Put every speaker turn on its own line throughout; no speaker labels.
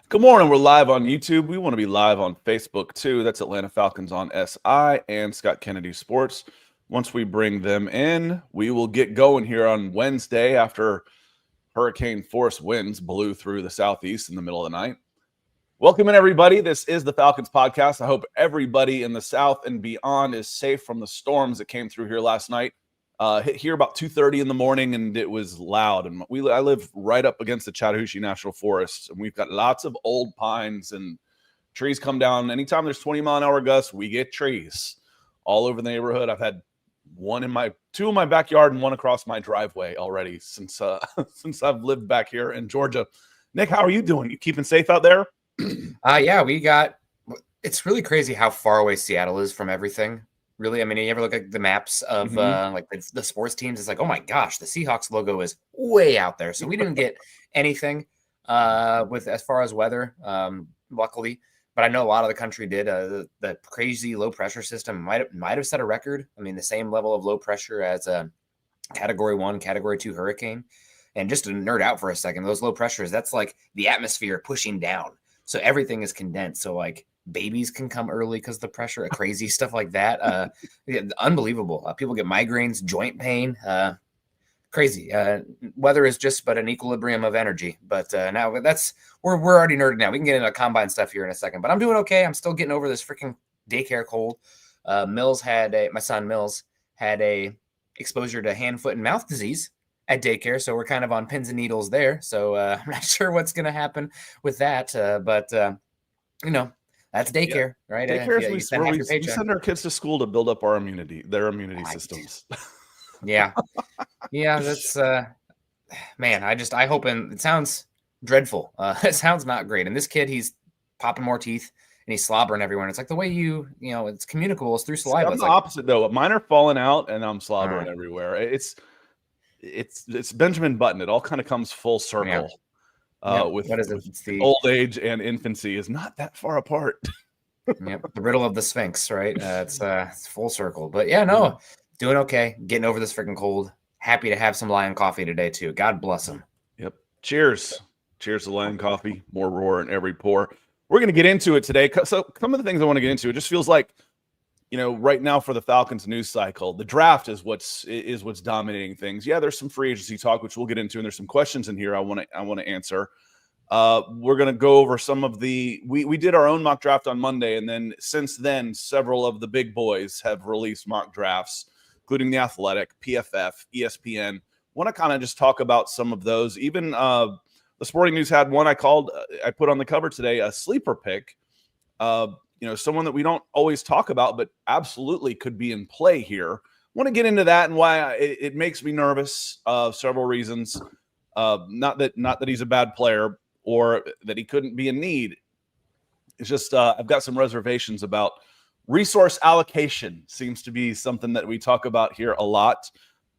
Good morning. We're live on YouTube. We want to be live on Facebook too. That's Atlanta Falcons on SI and Scott Kennedy Sports. Once we bring them in, we will get going here on Wednesday after hurricane force winds blew through the southeast in the middle of the night. Welcome in, everybody. This is the Falcons Podcast. I hope everybody in the South and beyond is safe from the storms that came through here last night. Hit here about 2:30 in the morning, and it was loud. And I live right up against the Chattahoochee National Forest, and we've got lots of old pines and trees come down. Anytime there's 20-mile-an-hour gusts, we get trees all over the neighborhood. I've had two in my backyard and one across my driveway already since I've lived back here in Georgia. Nick, how are you doing? You keeping safe out there?
Yeah, it's really crazy how far away Seattle is from everything. Really, I mean, you ever look at the maps of like the sports teams? It's like, oh my gosh, the Seahawks logo is way out there. So we didn't get anything with as far as weather, luckily. But I know a lot of the country did. The crazy low pressure system might have set a record. I mean, the same level of low pressure as a Category 1, Category 2 hurricane. And just to nerd out for a second, those low pressures, that's like the atmosphere pushing down. So everything is condensed. So like babies can come early because of the pressure, crazy stuff like that. Unbelievable. People get migraines, joint pain, crazy. Weather is just but an equilibrium of energy. But now we're already nerded now. We can get into combine stuff here in a second. But I'm doing okay. I'm still getting over this freaking daycare cold. My son Mills had a exposure to hand, foot, and mouth disease at daycare, so we're kind of on pins and needles there. So I'm not sure what's going to happen with that, but that's daycare, right?
Daycare is where we send our kids to school to build up their immunity systems.
Yeah, that's man. I hope, and it sounds dreadful. It sounds not great. And this kid, he's popping more teeth and he's slobbering everywhere. And it's like the way it's communicable is through saliva.
I'm the opposite though. Mine are falling out and I'm slobbering everywhere. It's Benjamin Button. It all kind of comes full circle. With the old age and infancy is not that far apart.
Yep, the riddle of the Sphinx, right? It's full circle. But doing okay. Getting over this freaking cold. Happy to have some Lion coffee today too. God bless him.
Yep. Cheers to Lion coffee. More roar in every pour. We're going to get into it today. So some of the things I want to get into, it just feels like, right now for the Falcons news cycle, the draft is what's dominating things. Yeah, there's some free agency talk, which we'll get into, and there's some questions in here I want to answer. We're going to go over some of we did our own mock draft on Monday, and then since then, several of the big boys have released mock drafts, including The Athletic, PFF, ESPN. Want to kind of just talk about some of those. Even the Sporting News had one I put on the cover today, a sleeper pick. Someone that we don't always talk about, but absolutely could be in play here. Want to get into that and why it makes me nervous. Several reasons. Not that he's a bad player or that he couldn't be in need. It's just I've got some reservations about resource allocation. Seems to be something that we talk about here a lot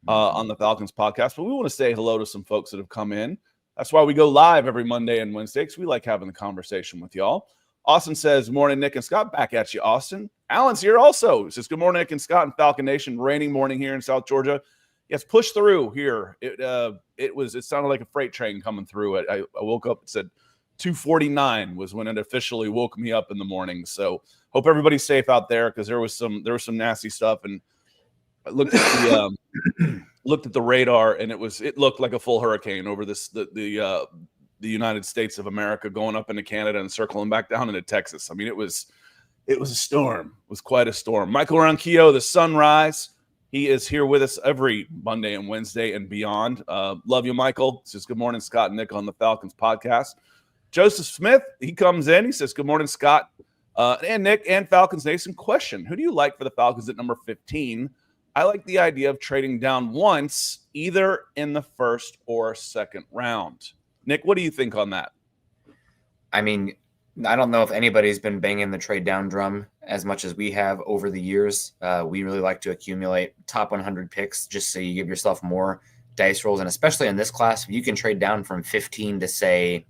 on the Falcons podcast. But we want to say hello to some folks that have come in. That's why we go live every Monday and Wednesday, because we like having the conversation with y'all. Austin says, morning, Nick and Scott. Back at you, Austin. Alan's here also. He says, good morning, Nick and Scott and Falcon Nation. Raining morning here in South Georgia. Yes, push through here. It sounded like a freight train coming through. I woke up, it said 2:49 was when it officially woke me up in the morning. So hope everybody's safe out there, because there was some nasty stuff. And I looked at the radar, and it looked like a full hurricane over the United States of America, going up into Canada and circling back down into Texas. I mean, it was a storm. It was quite a storm. Michael Ronquillo, the Sunrise, he is here with us every Monday and Wednesday and beyond. Love you, Michael. Says, good morning, Scott and Nick on the Falcons podcast. Joseph Smith, he comes in. He says, good morning, Scott and Nick and Falcons Nation. Question, who do you like for the Falcons at number 15? I like the idea of trading down once, either in the first or second round. Nick, what do you think on that?
I mean, I don't know if anybody's been banging the trade down drum as much as we have over the years. We really like to accumulate top 100 picks just so you give yourself more dice rolls. And especially in this class, if you can trade down from 15 to, say,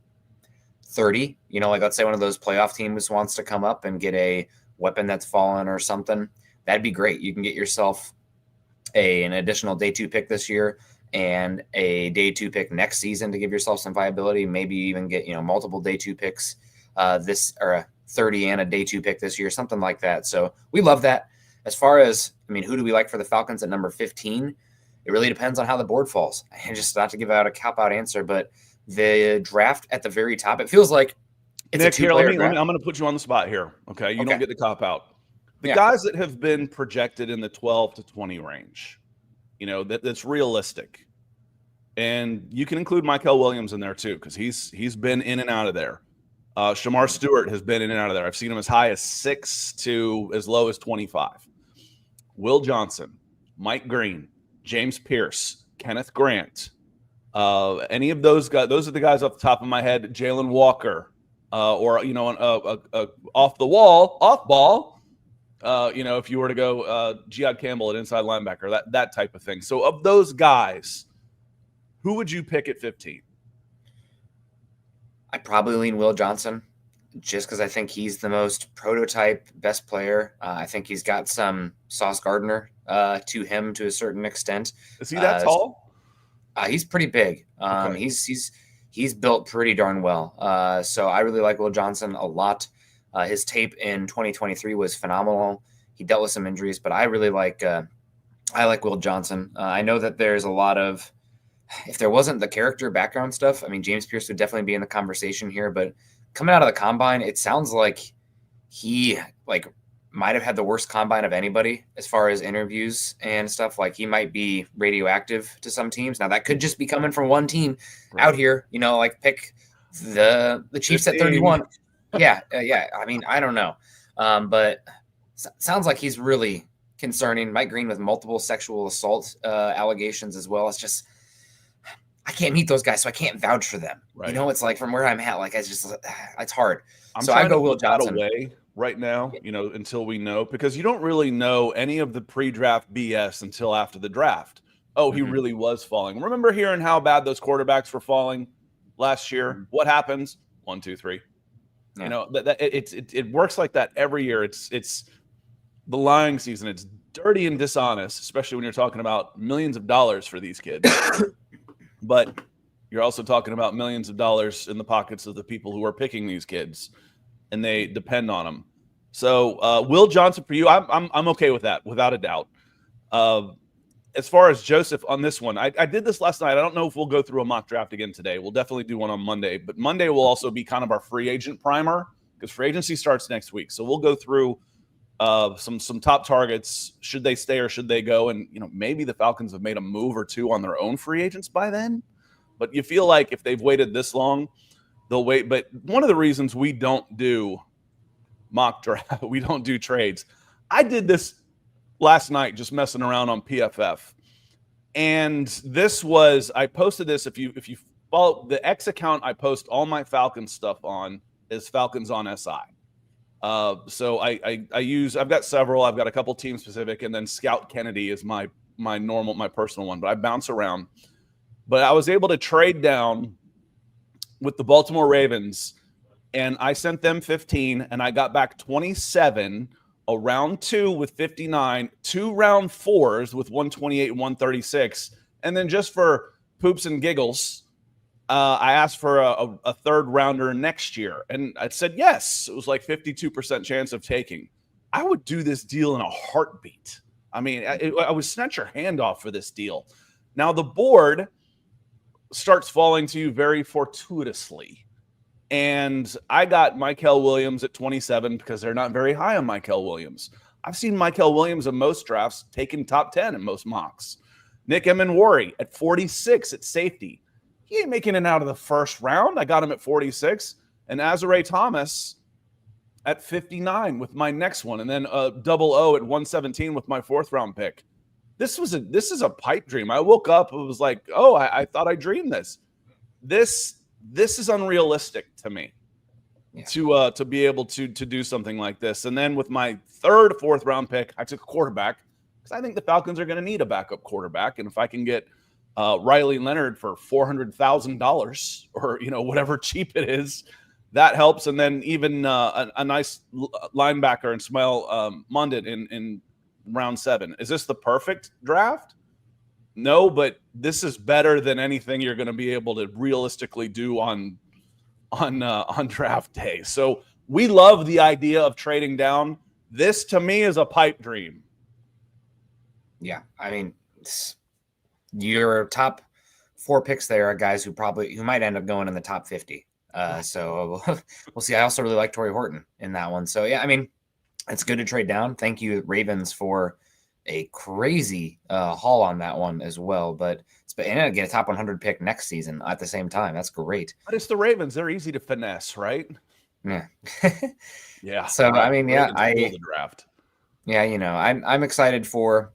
30, like let's say one of those playoff teams wants to come up and get a weapon that's fallen or something, that'd be great. You can get yourself an additional day 2 pick this year and a day 2 pick next season to give yourself some viability, maybe even get, multiple day 2 picks this, or a 30 and a day 2 pick this year, something like that. So we love that. As far as, who do we like for the Falcons at number 15? It really depends on how the board falls. And just not to give out a cop-out answer, but the draft at the very top, it feels like it's
Nick,
a two-player draft.
I'm going to put you on the spot here. Okay, you don't get the cop-out. The
Yeah.
guys that have been projected in the 12 to 20 range, that's realistic. And you can include Mykel Williams in there too, because he's been in and out of there. Shamar Stewart has been in and out of there. I've seen him as high as 6 to as low as 25. Will Johnson, Mike Green, James Pierce, Kenneth Grant, any of those guys. Those are the guys off the top of my head. Jaylen Walker, or off ball. If you were to go Jihad Campbell at inside linebacker, that type of thing. So of those guys, who would you pick at 15?
I'd probably lean Will Johnson, just because I think he's the most prototype, best player. I think he's got some Sauce Gardner to him to a certain extent.
Is he that tall?
He's pretty big.
Okay.
He's built pretty darn well. So I really like Will Johnson a lot. His tape in 2023 was phenomenal. He dealt with some injuries, but I really like Will Johnson. I know that there's a lot of, if there wasn't the character background stuff, James Pierce would definitely be in the conversation here, but coming out of the combine, it sounds like he might have had the worst combine of anybody as far as interviews and stuff. Like, he might be radioactive to some teams. Now that could just be coming from one team out here, pick the Chiefs 15. At 31. Yeah. I don't know. But sounds like he's really concerning. Mike Green with multiple sexual assault allegations as well. It's just, I can't meet those guys, so I can't vouch for them.
Right.
It's like from where I'm at, it's hard.
So I go Will Johnson away right now, until we know, because you don't really know any of the pre-draft BS until after the draft. Oh, he really was falling. Remember hearing how bad those quarterbacks were falling last year? Mm-hmm. What happens? 1, 2, 3. Yeah. It works like that every year. It's the lying season. It's dirty and dishonest, especially when you're talking about millions of dollars for these kids. But you're also talking about millions of dollars in the pockets of the people who are picking these kids, and they depend on them. So Will Johnson for you, I'm okay with that, without a doubt. As far as Joseph on this one, I did this last night. I don't know if we'll go through a mock draft again today. We'll definitely do one on Monday, but Monday will also be kind of our free agent primer, because free agency starts next week. So we'll go through some top targets. Should they stay or should they go? And maybe the Falcons have made a move or two on their own free agents by then. But you feel like if they've waited this long, they'll wait. But one of the reasons we don't do mock draft, we don't do trades. I did this last night, just messing around on PFF, and I posted this. If you follow the X account, I post all my Falcons stuff on is Falcons on SI. So I've got several. I've got a couple team specific, and then Scout Kennedy is my personal one, but I bounce around. But I was able to trade down with the Baltimore Ravens, and I sent them 15, and I got back 27, a round 2 with 59, 2 round 4s with 128 and 136, and then just for poops and giggles, I asked for a third rounder next year, and I said yes. It was like 52% chance of taking. I would do this deal in a heartbeat. I would snatch your hand off for this deal. Now the board starts falling to you very fortuitously, and I got Mykel Williams at 27 because they're not very high on Mykel Williams. I've seen Mykel Williams in most drafts taken top 10 in most mocks. Nick Emenwari at 46 at safety. He ain't making it out of the first round. I got him at 46. And Azare Thomas at 59 with my next one. And then double O at 117 with my 4th round pick. This is a pipe dream. I woke up, it was like, oh, I thought I dreamed this. This is unrealistic to me. Yeah. To be able to do something like this. And then with my 3rd, 4th round pick, I took a quarterback because I think the Falcons are going to need a backup quarterback. And if I can get Riley Leonard for $400,000 or whatever cheap it is, that helps. And then even a nice linebacker in Ismail Mundit in round 7. Is this the perfect draft? No, but this is better than anything you're going to be able to realistically do on on draft day. So we love the idea of trading down. This to me is a pipe dream.
Yeah, I mean, your top 4 picks there are guys who might end up going in the top 50. So we'll see. I also really like Torrey Horton in that one. So yeah, I mean, it's good to trade down. Thank you, Ravens, for a crazy haul on that one as well. But and get a top 100 pick next season at the same time. That's great.
But it's the Ravens; they're easy to finesse, right?
Yeah.
Yeah.
So I mean, yeah,
the draft.
Yeah, I'm excited for.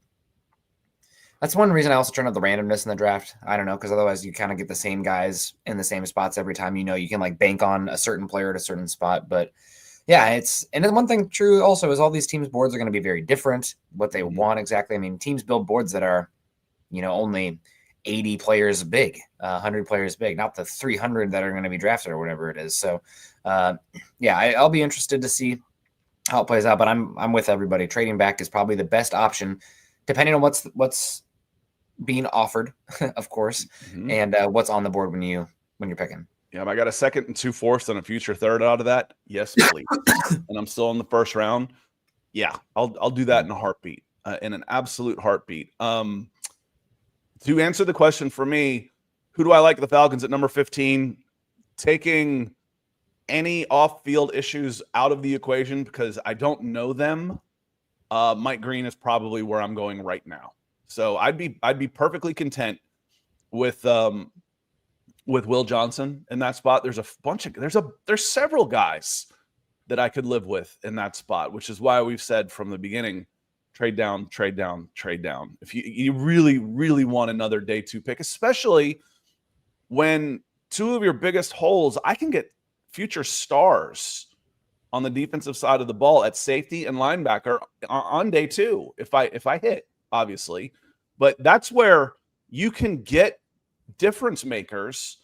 That's one reason I also turn up the randomness in the draft. I don't know, because otherwise you kind of get the same guys in the same spots every time. You can like bank on a certain player at a certain spot. But yeah, and then one thing true also is all these teams' boards are going to be very different. What they want exactly. I mean, teams build boards that are, only 80 players big, 100 players big, not the 300 that are going to be drafted or whatever it is. So, yeah, I'll be interested to see how it plays out. But I'm with everybody. Trading back is probably the best option, depending on what's being offered, of course, and what's on the board when you're picking.
Yeah, I got a second and 2/4 and a future third out of that. Yes, please. And I'm still in the first round. Yeah, I'll do that in a heartbeat, in an absolute heartbeat. To answer the question for me, who do I like the Falcons at number 15? Taking any off-field issues out of the equation because I don't know them. Mike Green is probably where I'm going right now. So I'd be perfectly content with Will Johnson in that spot. There's several guys that I could live with in that spot, which is why we've said from the beginning, trade down, trade down, trade down. If you really, really want another day 2 pick, especially when 2 of your biggest holes, I can get future stars on the defensive side of the ball at safety and linebacker on day 2 if I hit, obviously. But that's where you can get difference makers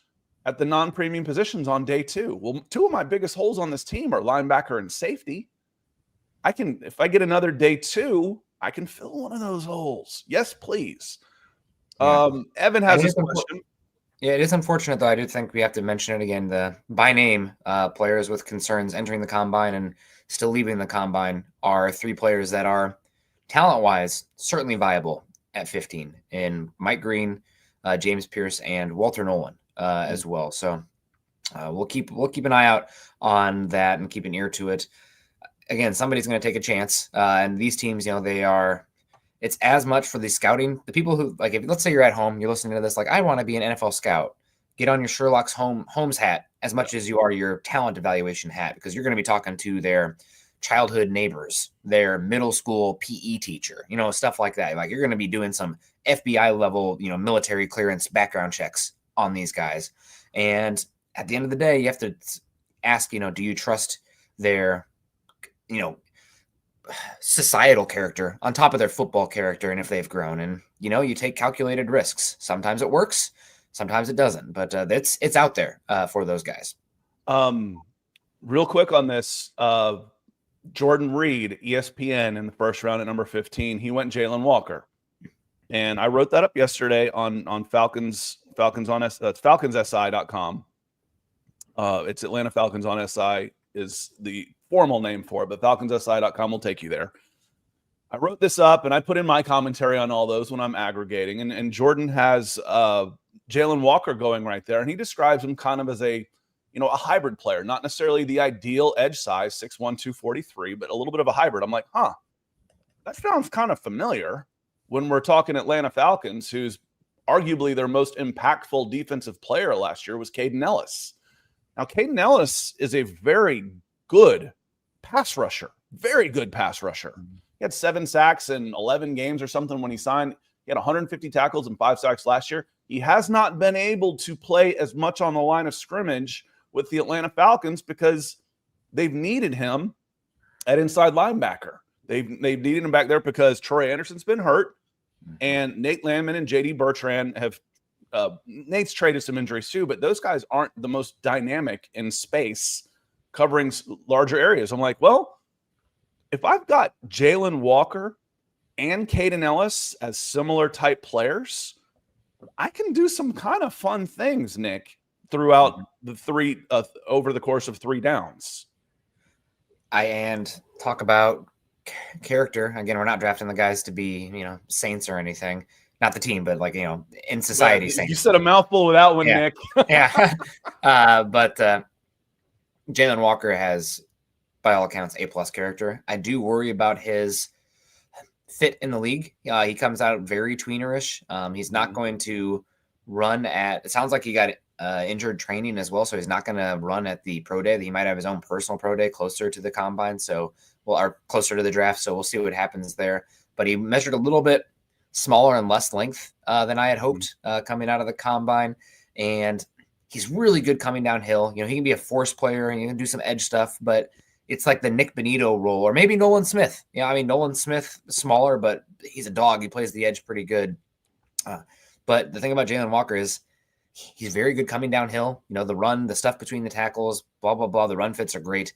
at the non-premium positions on day 2. Well, 2 of my biggest holes on this team are linebacker and safety. If I get another day 2, I can fill one of those holes. Yes, please. Yeah. Evan has this question.
Yeah, it is unfortunate, though. I do think we have to mention it again. The by name players with concerns entering the combine and still leaving the combine are 3 players that are talent-wise certainly viable at 15 in Mike Green, James Pierce, and Walter Nolan as well. So we'll keep an eye out on that and keep an ear to it. Again, somebody's going to take a chance, and these teams, it's as much for the scouting. The people who let's say you're at home, you're listening to this, I want to be an NFL scout. Get on your Sherlock Holmes hat as much as you are your talent evaluation hat, because you're going to be talking to their childhood neighbors, their middle school PE teacher, stuff like that. You're going to be doing some FBI level, military clearance background checks on these guys. And at the end of the day, you have to ask, do you trust their, societal character on top of their football character, and if they've grown? And you take calculated risks. Sometimes it works, sometimes it doesn't, but it's out there for those guys.
Real quick on this, Jordan Reed, ESPN, in the first round at number 15, he went Jaylen Walker, and I wrote that up yesterday on Falcons on that's FalconsSI.com. It's Atlanta Falcons on SI is the formal name for it, but FalconsSI.com will take you there. I wrote this up and I put in my commentary on all those when I'm aggregating. And Jordan has Jaylen Walker going right there. And he describes him kind of as a hybrid player, not necessarily the ideal edge size, 6'1", 243, but a little bit of a hybrid. I'm like, that sounds kind of familiar when we're talking Atlanta Falcons, who's arguably their most impactful defensive player last year was Caden Ellis. Now, Caden Ellis is a very good pass rusher, very good pass rusher. He had 7 sacks in 11 games or something when he signed. He had 150 tackles and 5 sacks last year. He has not been able to play as much on the line of scrimmage with the Atlanta Falcons because they've needed him at inside linebacker. They've needed him back there because Troy Anderson's been hurt, and Nate Landman and J.D. Bertrand have Nate's traded some injuries too, but those guys aren't the most dynamic in space covering larger areas. I'm like, well, if I've got Jaylen Walker and Caden Ellis as similar type players, I can do some kind of fun things, Nick. throughout the three over the course of 3 downs.
And talk about character. Again, we're not drafting the guys to be, saints or anything. Not the team, but like, in society.
Well,
saints.
you said a mouthful with that one,
yeah.
Nick.
Yeah. But Jaylen Walker has, by all accounts, A+ character. I do worry about his fit in the league. He comes out very tweenerish. He's not going to run at, it sounds like he got injured training as well, so he's not going to run at the pro day. He might have his own personal pro day closer to the combine, or closer to the draft, so we'll see what happens there. But he measured a little bit smaller and less length than I had hoped coming out of the combine, and he's really good coming downhill. He can be a force player and he can do some edge stuff, but it's like the Nick Benito role, or maybe Nolan Smith. Nolan Smith, smaller, but he's a dog. He plays the edge pretty good. But the thing about Jaylen Walker is he's very good coming downhill. The run, the stuff between the tackles, blah, blah, blah. The run fits are great.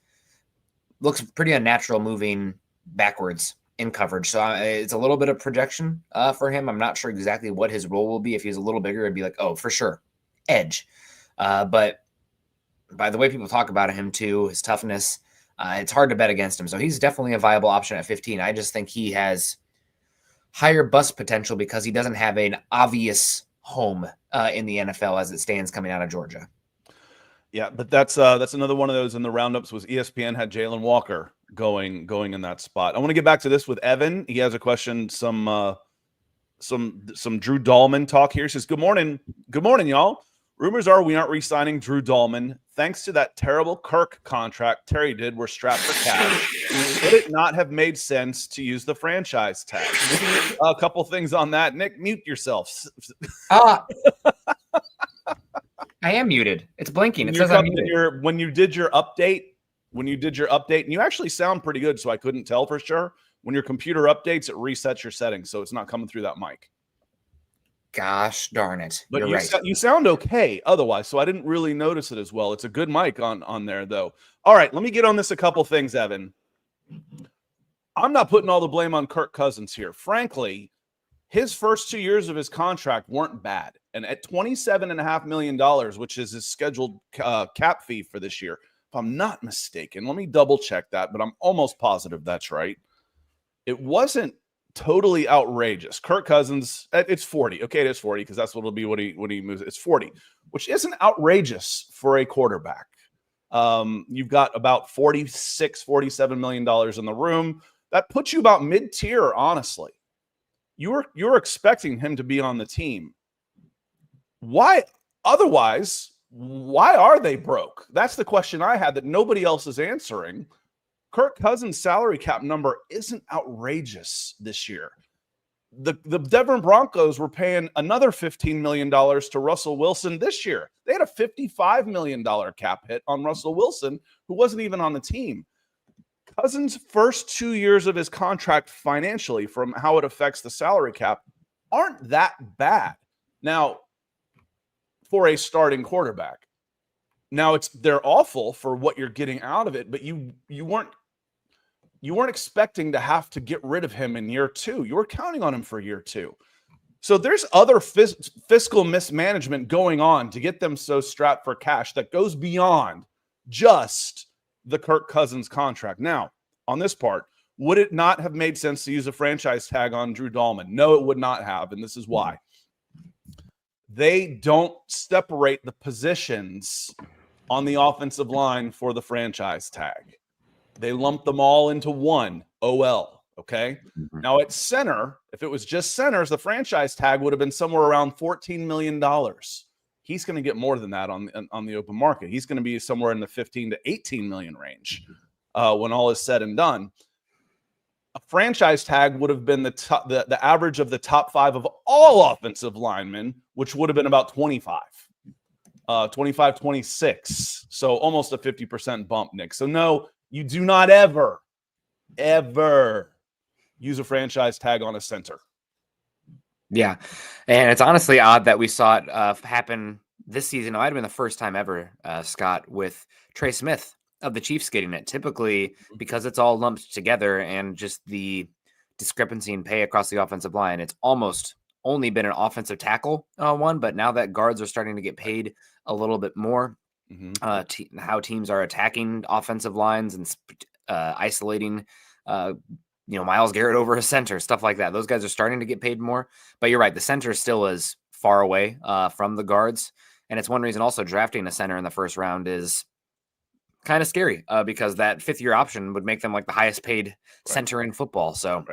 Looks pretty unnatural moving backwards in coverage. So it's a little bit of projection for him. I'm not sure exactly what his role will be. If he's a little bigger, it'd be like, oh, for sure, edge. But by the way people talk about him too, his toughness, it's hard to bet against him. So he's definitely a viable option at 15. I just think he has higher bust potential because he doesn't have an obvious home in the NFL as it stands coming out of Georgia.
Yeah, but that's another one of those in the roundups. Was ESPN had Jaylen Walker going in that spot. I want to get back to this with Evan. He has a question. Some Drew Dahlman talk here. He says, Good morning, y'all. Rumors are we aren't re-signing Drew Dahlman. Thanks to that terrible Kirk contract Terry did, we're strapped for cash. Would it not have made sense to use the franchise tag? A couple things on that. Nick, mute yourself.
I am muted. It's blinking. It says I'm muted.
When you did your update, and you actually sound pretty good, so I couldn't tell for sure. When your computer updates, it resets your settings, so it's not coming through that mic.
Gosh darn it.
But
You're right.
You sound okay otherwise, so I didn't really notice it as well. It's a good mic on there, though. All right, let me get on this a couple things, Evan. I'm not putting all the blame on Kirk Cousins here. Frankly, his first 2 years of his contract weren't bad. And at $27.5 million, which is his scheduled cap fee for this year, if I'm not mistaken, let me double check that, but I'm almost positive that's right. It wasn't totally outrageous. Kirk Cousins, it's 40. Okay, it is 40 because that's what it'll be when he moves. It's 40, which isn't outrageous for a quarterback. You've got about $47 million in the room. That puts you about mid-tier, honestly. You're expecting him to be on the team. Why? Otherwise, why are they broke? That's the question I had that nobody else is answering. Kirk Cousins' salary cap number isn't outrageous this year. The Denver Broncos were paying another $15 million to Russell Wilson this year. They had a $55 million cap hit on Russell Wilson, who wasn't even on the team. Cousins' first 2 years of his contract financially, from how it affects the salary cap, aren't that bad. Now, for a starting quarterback. Now they're awful for what you're getting out of it, but you weren't expecting to have to get rid of him in year 2. You were counting on him for year 2. So there's other fiscal mismanagement going on to get them so strapped for cash that goes beyond just the Kirk Cousins contract. Now, on this part, would it not have made sense to use a franchise tag on Drew Dahlman? No, it would not have, and this is why. They don't separate the positions on the offensive line for the franchise tag. They lump them all into one, OL, okay? Mm-hmm. Now, at center, if it was just centers, the franchise tag would have been somewhere around $14 million. He's going to get more than that on the open market. He's going to be somewhere in the 15 to 18 million range when all is said and done. A franchise tag would have been the average of the top 5 of all offensive linemen, which would have been about 25, 26. So almost a 50% bump, Nick. So no, you do not ever use a franchise tag on a center.
Yeah. And it's honestly odd that we saw it happen this season. It might have been the first time ever, Scott, with Trey Smith of the Chiefs getting it. Typically, because it's all lumped together and just the discrepancy in pay across the offensive line, it's almost only been an offensive tackle one, but now that guards are starting to get paid a little bit more, how teams are attacking offensive lines and isolating, Myles Garrett over a center, stuff like that. Those guys are starting to get paid more. But you're right, the center still is far away from the guards. And it's one reason also drafting a center in the first round is kind of scary because that 5th-year option would make them like the highest paid center in football. So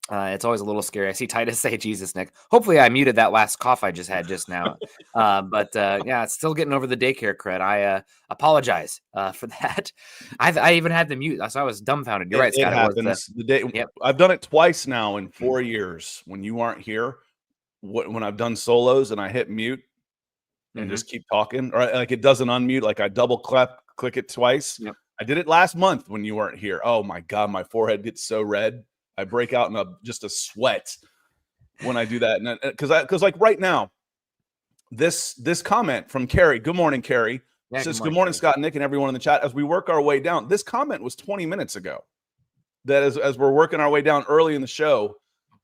it's always a little scary. I see Titus say, Jesus, Nick. Hopefully I muted that last cough I just had just now. But it's still getting over the daycare cred. I apologize for that. I even had the mute, so I was dumbfounded. You're right, Scott.
It happens. I've done it twice now in 4 years when you aren't here. When I've done solos and I hit mute and just keep talking, or like it doesn't unmute, like I double click it twice. I did it last month when you weren't here. Oh my God, my forehead gets so red. I break out in just a sweat when I do that. And because like right now, this comment from Carrie, good morning, Carrie, says, good morning, Scott, Nick, and everyone in the chat. As we work our way down, this comment was 20 minutes ago. That as we're working our way down early in the show.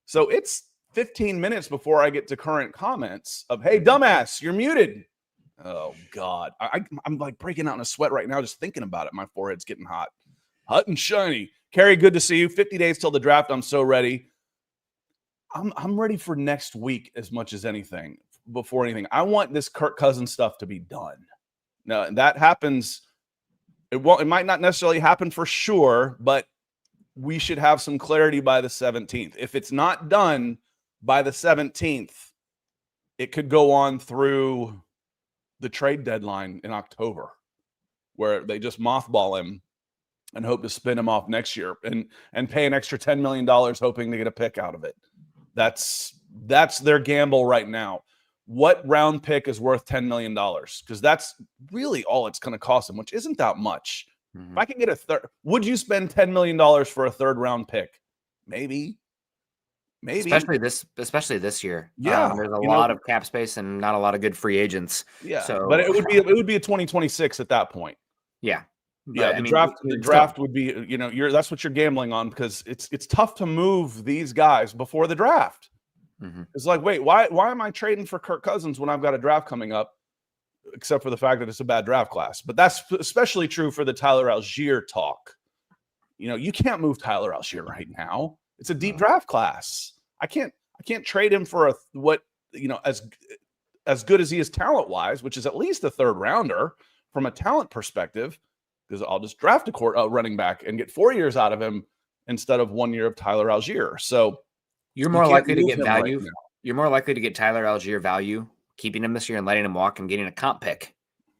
So it's 15 minutes before I get to current comments of, hey, dumbass, you're muted. Oh, God. I'm like breaking out in a sweat right now just thinking about it. My forehead's getting hot and shiny. Carrie, good to see you. 50 days till the draft. I'm so ready. I'm ready for next week as much as anything. Before anything, I want this Kirk Cousins stuff to be done. Now, that happens. It might not necessarily happen for sure, but we should have some clarity by the 17th. If it's not done by the 17th, it could go on through the trade deadline in October, where they just mothball him and hope to spin him off next year and pay an extra $10 million hoping to get a pick out of it. That's their gamble right now. What round pick is worth $10 million? Because that's really all it's going to cost them, which isn't that much. If I can get a third, would you spend $10 million for a third round pick? Maybe. Especially this year.
Yeah. There's a lot of cap space and not a lot of good free agents.
Yeah.
So,
but it would be a 2026 at that point.
Yeah.
But, the draft would be, that's what you're gambling on, because it's tough to move these guys before the draft. It's like, wait, why am I trading for Kirk Cousins when I've got a draft coming up, except for the fact that it's a bad draft class? But that's especially true for the Tyler Algier talk. You can't move Tyler Algier right now. It's a deep draft class. I can't trade him for as good as he is talent-wise, which is at least a third rounder from a talent perspective, because I'll just draft a running back and get 4 years out of him instead of 1 year of Tyler Algier. So
you're more likely to get value. Right, you're more likely to get Tyler Algier value, keeping him this year and letting him walk and getting a comp pick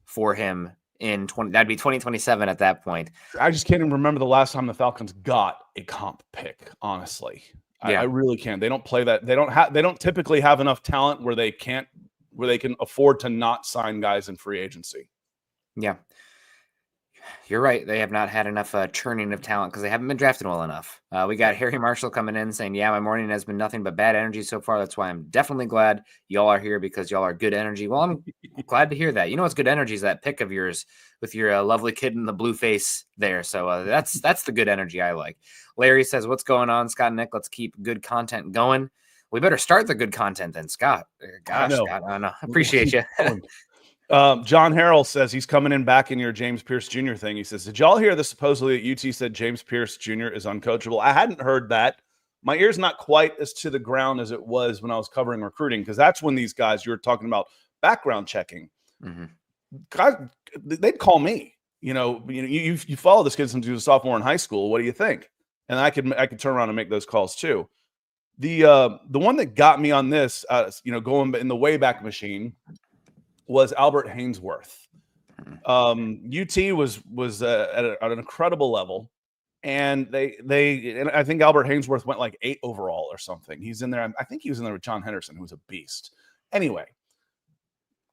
for him in that'd be 2027 at that point.
I just can't even remember the last time the Falcons got a comp pick, honestly. Yeah. I really can't. They don't play that. They don't typically have enough talent where they can afford to not sign guys in free agency.
Yeah. You're right. They have not had enough churning of talent because they haven't been drafted well enough. We got Harry Marshall coming in saying, yeah, my morning has been nothing but bad energy so far. That's why I'm definitely glad y'all are here, because y'all are good energy. Well, I'm glad to hear that. What's good energy is that pic of yours with your lovely kid in the blue face there. So that's the good energy I like. Larry says, what's going on, Scott and Nick? Let's keep good content going. We better start the good content then, Scott. Gosh, Scott, I know. Appreciate you.
John Harrell says he's coming in back in your James Pierce Jr. thing. He says, did y'all hear this supposedly that UT said James Pierce Jr. is uncoachable? I hadn't heard that. My ear's not quite as to the ground as it was when I was covering recruiting, because that's when these guys, you were talking about background checking. Guys, they'd call me. You follow this kid since he was a sophomore in high school. What do you think? And I could turn around and make those calls too. The one that got me on this, going in the Wayback Machine, was Albert Haynesworth. UT was at an incredible level, and and I think Albert Haynesworth went like 8 overall or something. He's in there. I think he was in there with John Henderson, who was a beast. Anyway,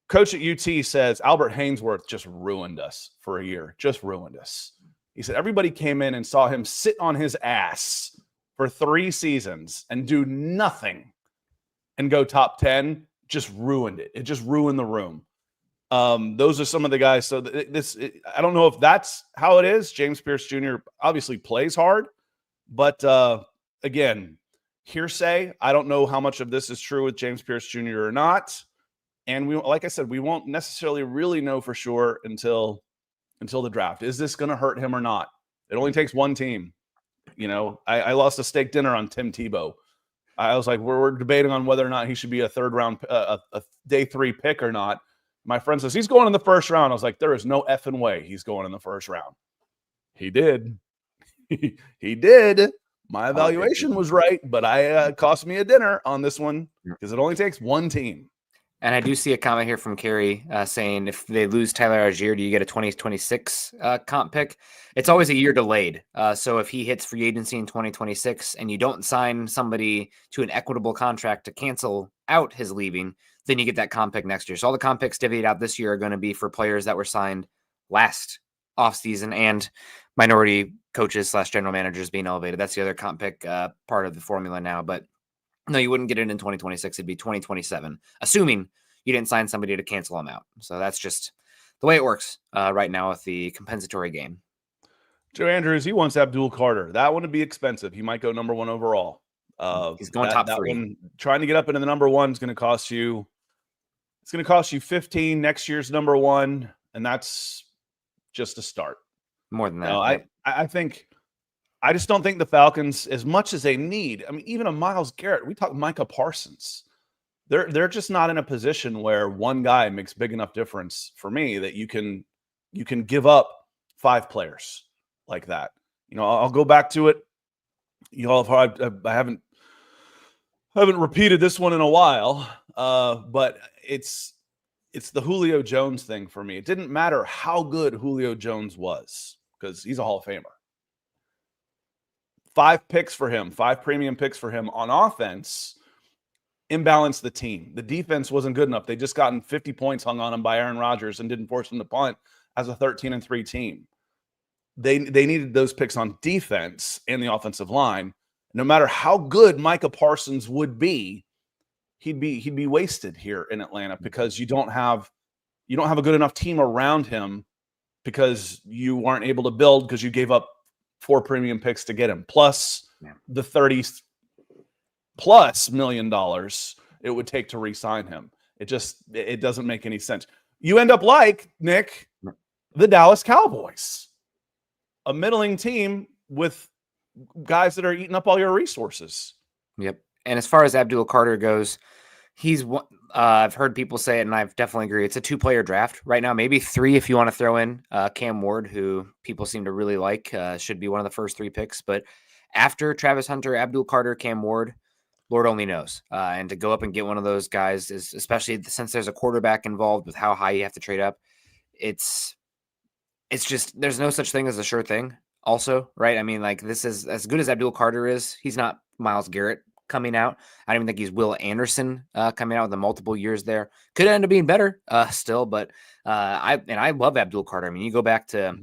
coach at UT says Albert Haynesworth just ruined us for a year. Just ruined us. He said everybody came in and saw him sit on his ass for 3 seasons and do nothing and go top 10. Just ruined it. It just ruined the room. Those are some of the guys. So I don't know if that's how it is. James Pierce Jr. obviously plays hard, but again, hearsay. I don't know how much of this is true with James Pierce Jr. or not. And we, like I said, we won't necessarily really know for sure until the draft. Is this going to hurt him or not? It only takes one team. I lost a steak dinner on Tim Tebow. I was like, we're debating on whether or not he should be a third round, a day 3 pick or not. My friend says he's going in the first round. I was like, there is no effing way he's going in the first round. He did. He did. My evaluation was right, but it cost me a dinner on this one because it only takes one team.
And I do see a comment here from Carrie saying if they lose Tyler Algier, do you get a 2026 comp pick? It's always a year delayed. So if he hits free agency in 2026 and you don't sign somebody to an equitable contract to cancel out his leaving, then you get that comp pick next year. So all the comp picks divvied out this year are going to be for players that were signed last offseason and minority coaches / general managers being elevated. That's the other comp pick part of the formula now. But no, you wouldn't get it in 2026. It'd be 2027, assuming you didn't sign somebody to cancel them out. So that's just the way it works right now with the compensatory game.
Joe Andrews, he wants Abdul Carter. That one would be expensive. He might go number 1 overall.
He's going top 3.
One, trying to get up into the number 1 is going to cost you. It's going to cost you 15 next year's number 1, and that's just a start.
More than that.
No, I think I just don't think the Falcons, as much as they need, I mean, even a Myles Garrett, we talk Micah Parsons. They're just not in a position where one guy makes big enough difference for me that you can give up 5 players like that. I'll go back to it. I haven't repeated this one in a while, but it's the Julio Jones thing for me. It didn't matter how good Julio Jones was because he's a Hall of Famer. 5 picks for him, 5 premium picks for him on offense, imbalanced the team. The defense wasn't good enough. They just gotten 50 points hung on them by Aaron Rodgers and didn't force him to punt as a 13-3 team. They needed those picks on defense and the offensive line. No matter how good Micah Parsons would be, he'd be wasted here in Atlanta because you don't have a good enough team around him because you weren't able to build because you gave up 4 premium picks to get him, plus the $30+ million it would take to re-sign him. It doesn't make any sense. You end up like, Nick, the Dallas Cowboys, a middling team with guys that are eating up all your resources.
Yep. And as far as Abdul Carter goes, he's I've heard people say it, and I've definitely agree. It's a 2-player draft right now, maybe 3 if you want to throw in Cam Ward, who people seem to really like, should be one of the first 3 picks. But after Travis Hunter, Abdul Carter, Cam Ward, Lord only knows. And to go up and get one of those guys is, especially since there's a quarterback involved with how high you have to trade up, it's just, there's no such thing as a sure thing also, right? I mean, like, this is as good as Abdul Carter is. He's not Myles Garrett coming out. I don't even think he's Will Anderson coming out with the multiple years there. Could end up being better still, but I love Abdul Carter. I mean, you go back to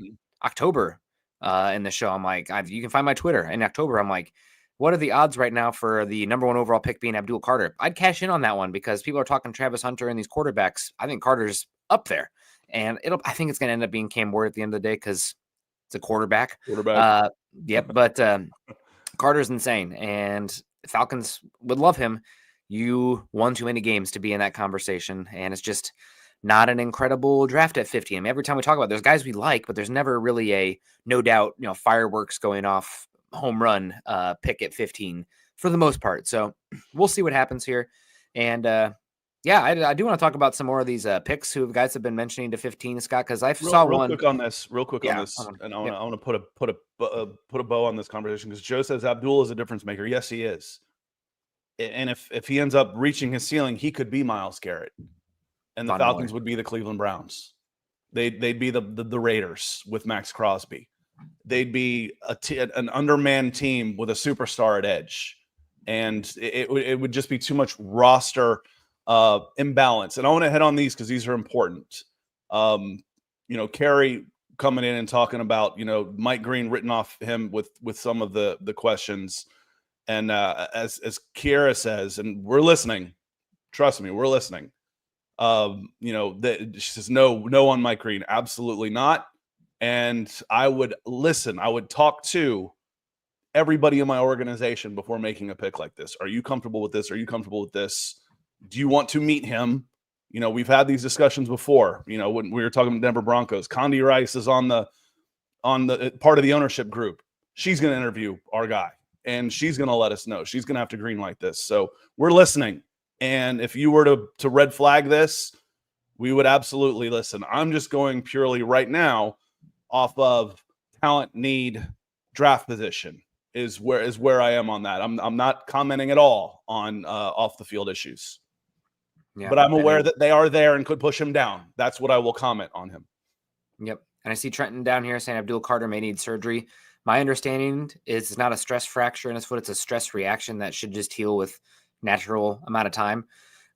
October in the show. I'm like, you can find my Twitter in October. I'm like, what are the odds right now for the number 1 overall pick being Abdul Carter? I'd cash in on that one because people are talking Travis Hunter and these quarterbacks. I think Carter's up there, and I think it's going to end up being Cam Ward at the end of the day because it's a quarterback. Yep, but Carter's insane, and Falcons would love him. You won too many games to be in that conversation, and it's just not an incredible draft at 50. I mean, every time we talk about it, there's guys we like, but there's never really a no doubt, fireworks going off home run pick at 15 for the most part. So we'll see what happens here. And I do want to talk about some more of these picks who guys have been mentioning to 15, Scott, because I saw one
real quick on this, and I want to put a bow on this conversation because Joe says Abdul is a difference maker. Yes, he is. And if he ends up reaching his ceiling, he could be Myles Garrett, and the Falcons would be the Cleveland Browns. They'd be the Raiders with Max Crosby. They'd be an undermanned team with a superstar at edge, and it would just be too much roster imbalance. And I want to hit on these because these are important. Carrie coming in and talking about, Mike Green written off him with some of the questions. And as Kiera says, and we're listening, trust me, we're listening. She says, no on Mike Green. Absolutely not. And I would listen. I would talk to everybody in my organization before making a pick like this. Are you comfortable with this? Are you comfortable with this? Do you want to meet him? You know, we've had these discussions before, you know, when we were talking about Denver Broncos. Condi Rice is on the part of the ownership group. She's going to interview our guy, and she's going to let us know. She's going to have to green light this. So we're listening. And if you were to red flag this, we would absolutely listen. I'm just going purely right now off of talent, need, draft position is where I am on that. I'm not commenting at all on off the field issues. Yeah, but I'm aware that they are there and could push him down. That's what I will comment on him.
Yep. And I see Trenton down here saying Abdul Carter may need surgery. My understanding is it's not a stress fracture in his foot. It's a stress reaction that should just heal with natural amount of time.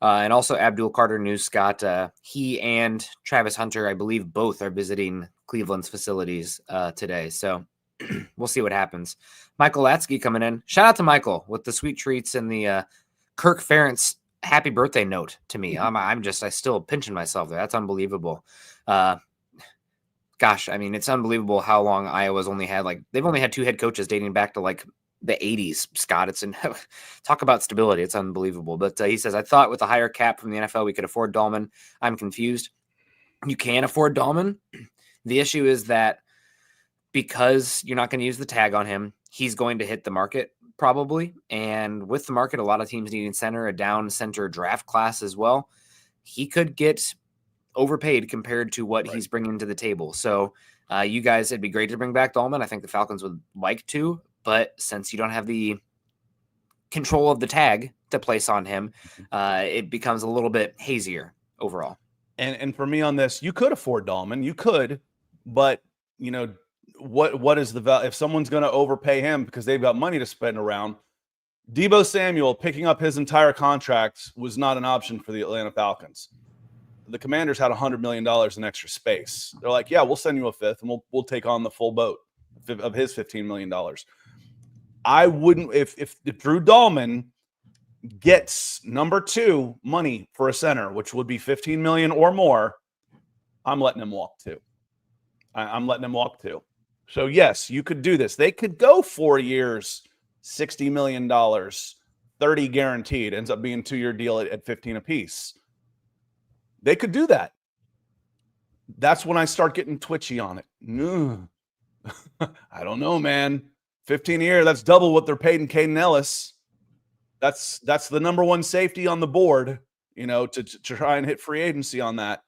And also Abdul Carter news, Scott, he and Travis Hunter, I believe both are visiting Cleveland's facilities today. So we'll see what happens. Michael Latsky coming in. Shout out to Michael with the sweet treats and the Kirk Ferentz happy birthday note to me. I still pinching myself there. That's unbelievable. Gosh, I mean, it's unbelievable how long Iowa's only had, they've only had two head coaches dating back to the 80s, Scott. It's talk about stability. It's unbelievable. But he says, I thought with a higher cap from the NFL, we could afford Dahlman. I'm confused. You can afford Dahlman. The issue is that because you're not going to use the tag on him, he's going to hit the market probably. And with the market, a lot of teams needing center, a down center draft class as well. He could get overpaid compared to what he's bringing to the table. So you guys, it'd be great to bring back Dahlman. I think the Falcons would like to, but since you don't have the control of the tag to place on him, it becomes a little bit hazier overall.
And for me on this, you could afford Dahlman. You could, but you know, what is the value? If someone's going to overpay him because they've got money to spend around, Deebo Samuel picking up his entire contract was not an option for the Atlanta Falcons. The Commanders had $100 million in extra space. They're like, yeah, we'll send you a fifth and we'll take on the full boat of his $15 million. I wouldn't, if Drew Dahlman gets number 2 money for a center, which would be $15 million or more, I'm letting him walk too. I'm letting him walk too. So yes, you could do this. They could go 4 years, $60 million, 30 guaranteed, ends up being a 2-year deal at 15 apiece. They could do that. That's when I start getting twitchy on it. I don't know, man. 15 a year, that's double what they're paid in Caden Ellis. That's the number 1 safety on the board, you know, to try and hit free agency on that.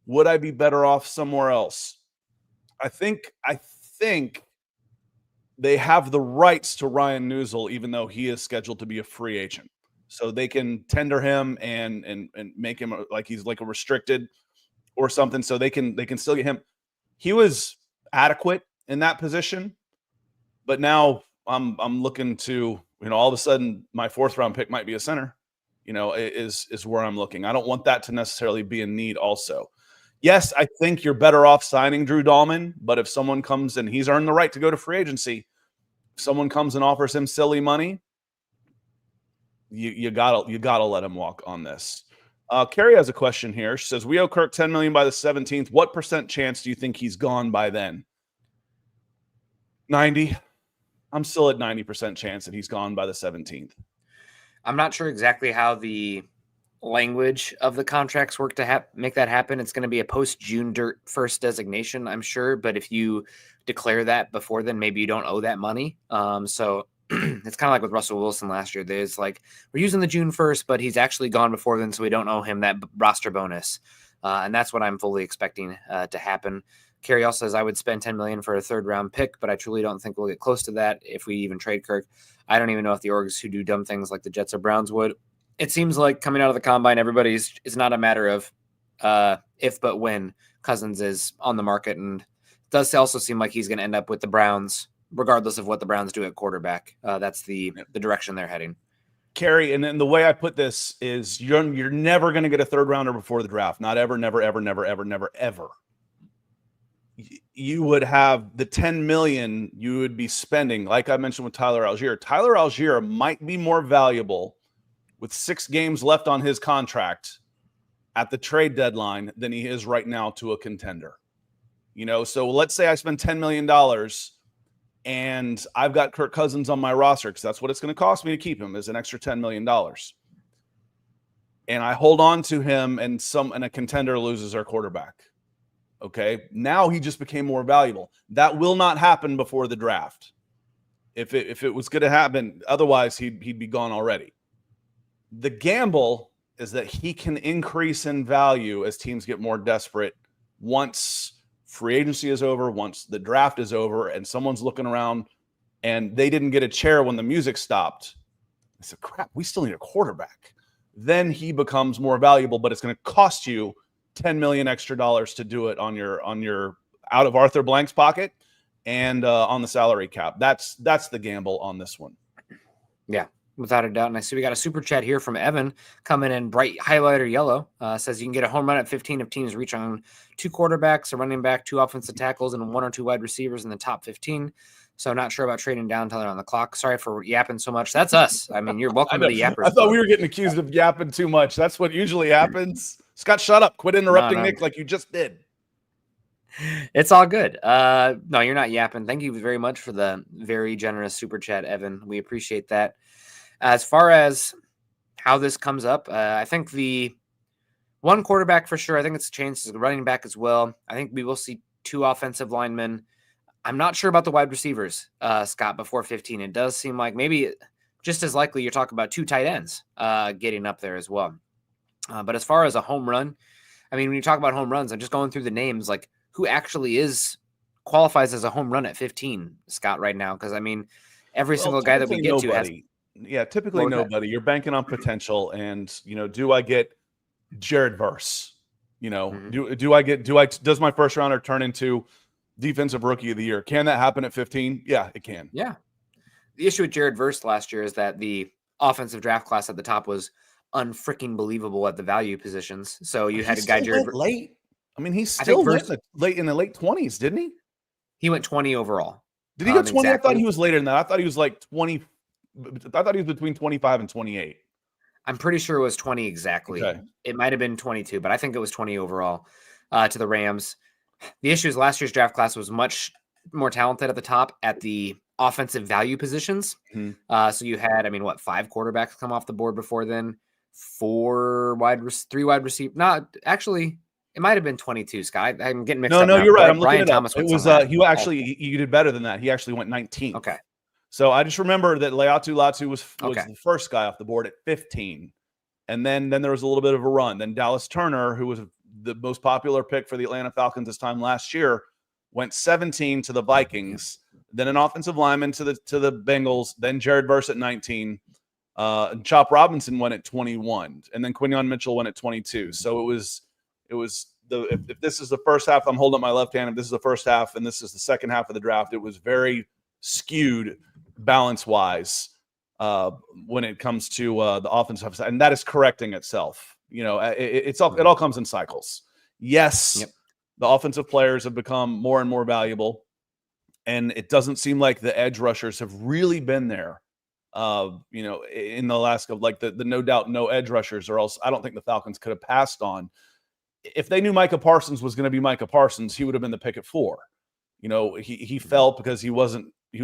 Would I be better off somewhere else? I think they have the rights to Ryan Newsel, even though he is scheduled to be a free agent. So they can tender him and make him like he's like a restricted or something. So they can still get him. He was adequate in that position, but now I'm looking to, you know, all of a sudden my 4th round pick might be a center, you know, is where I'm looking. I don't want that to necessarily be a need also. Yes, I think you're better off signing Drew Dahlman, but if someone comes and he's earned the right to go to free agency, if someone comes and offers him silly money, you gotta let him walk on this. Carrie has a question here. She says, we owe Kirk $10 million by the 17th. What % chance do you think he's gone by then? 90. I'm still at 90% chance that he's gone by the 17th.
I'm not sure exactly how the language of the contracts work to make that happen. It's going to be a post-June 1st designation, I'm sure. But if you declare that before then, maybe you don't owe that money. So it's kind of like with Russell Wilson last year. There's like, we're using the June 1st, but he's actually gone before then, so we don't owe him that roster bonus. And that's what I'm fully expecting to happen. Kerry also says, I would spend $10 million for a 3rd round pick, but I truly don't think we'll get close to that if we even trade Kirk. I don't even know if the orgs who do dumb things like the Jets or Browns would. It seems like coming out of the combine, everybody's is not a matter of if but when Cousins is on the market, and it does also seem like he's going to end up with the Browns, regardless of what the Browns do at quarterback. That's the direction they're heading.
Kerry, and then the way I put this is you're never going to get a 3rd rounder before the draft. Not ever, never, ever, never, ever, never, ever. You would have the $10 million you would be spending, like I mentioned with Tyler Algier. Tyler Algier might be more valuable with 6 games left on his contract at the trade deadline than he is right now to a contender. You know, so let's say I spend $10 million and I've got Kirk Cousins on my roster because that's what it's going to cost me to keep him, is an extra $10 million. And I hold on to him, and a contender loses their quarterback. Okay, now he just became more valuable. That will not happen before the draft. If it was going to happen, otherwise he'd be gone already. The gamble is that he can increase in value as teams get more desperate once free agency is over, once the draft is over, and someone's looking around and they didn't get a chair when the music stopped. I said, crap, we still need a quarterback. Then he becomes more valuable, but it's going to cost you $10 million extra to do it on your out of Arthur Blank's pocket and on the salary cap. That's the gamble on this one.
Yeah, without a doubt. And I see we got a super chat here from Evan coming in bright highlighter yellow. Says you can get a home run at 15 if teams reach on 2 quarterbacks, a running back, 2 offensive tackles, and 1 or 2 wide receivers in the top 15. So not sure about trading down until they're on the clock. Sorry for yapping so much. That's us. I mean, you're welcome to the yappers.
I thought we were getting accused of yapping too much. That's what usually happens. Scott, shut up. Quit interrupting Nick like you just did.
It's all good. No, you're not yapping. Thank you very much for the very generous super chat, Evan. We appreciate that. As far as how this comes up, I think the one quarterback for sure, I think it's a chance is running back as well. I think we will see 2 offensive linemen. I'm not sure about the wide receivers, Scott, before 15. It does seem like maybe just as likely you're talking about 2 tight ends getting up there as well. But as far as a home run, I mean, when you talk about home runs, I'm just going through the names, like who actually qualifies as a home run at 15, Scott, right now. Because, I mean, every single guy that we get to has.
Yeah, typically nobody. You're banking on potential. And, do I get Jared Verse? Does my first rounder turn into defensive rookie of the year? Can that happen at 15? Yeah, it can.
Yeah. The issue with Jared Verse last year is that the offensive draft class at the top was unfreaking believable at the value positions. So you had a guy Jared
late. I mean, he's still late in the late 20s, didn't he?
He went 20 overall.
Did he go 20? Exactly. I thought he was later than that. I thought he was like 20. I thought he was between 25 and 28.
I'm pretty sure it was 20 exactly. Okay. It might have been 22, but I think it was 20 overall to the Rams. The issue is last year's draft class was much more talented at the top at the offensive value positions. Mm-hmm. So you had, 5 quarterbacks come off the board before then, 3 wide receiver. Not actually, it might have been 22, Scott. I'm getting mixed up. No,
you're right. I'm looking at it. It was you did better than that. He actually went 19.
Okay.
So I just remember that Laiatu Latu was the first guy off the board at 15. And then there was a little bit of a run. Then Dallas Turner, who was the most popular pick for the Atlanta Falcons this time last year, went 17 to the Vikings. Then an offensive lineman to the Bengals. Then Jared Verse at 19. And Chop Robinson went at 21. And then Quinyon Mitchell went at 22. So it was if this is the first half, I'm holding up my left hand. If this is the first half and this is the second half of the draft, it was very skewed balance-wise when it comes to the offensive side, and that is correcting itself. It all comes in cycles. Yes, yep. The offensive players have become more and more valuable, and it doesn't seem like the edge rushers have really been there. In the last of like the no doubt no edge rushers, or else I don't think the Falcons could have passed on. If they knew Micah Parsons was going to be Micah Parsons, he would have been the pick at 4. He fell because he was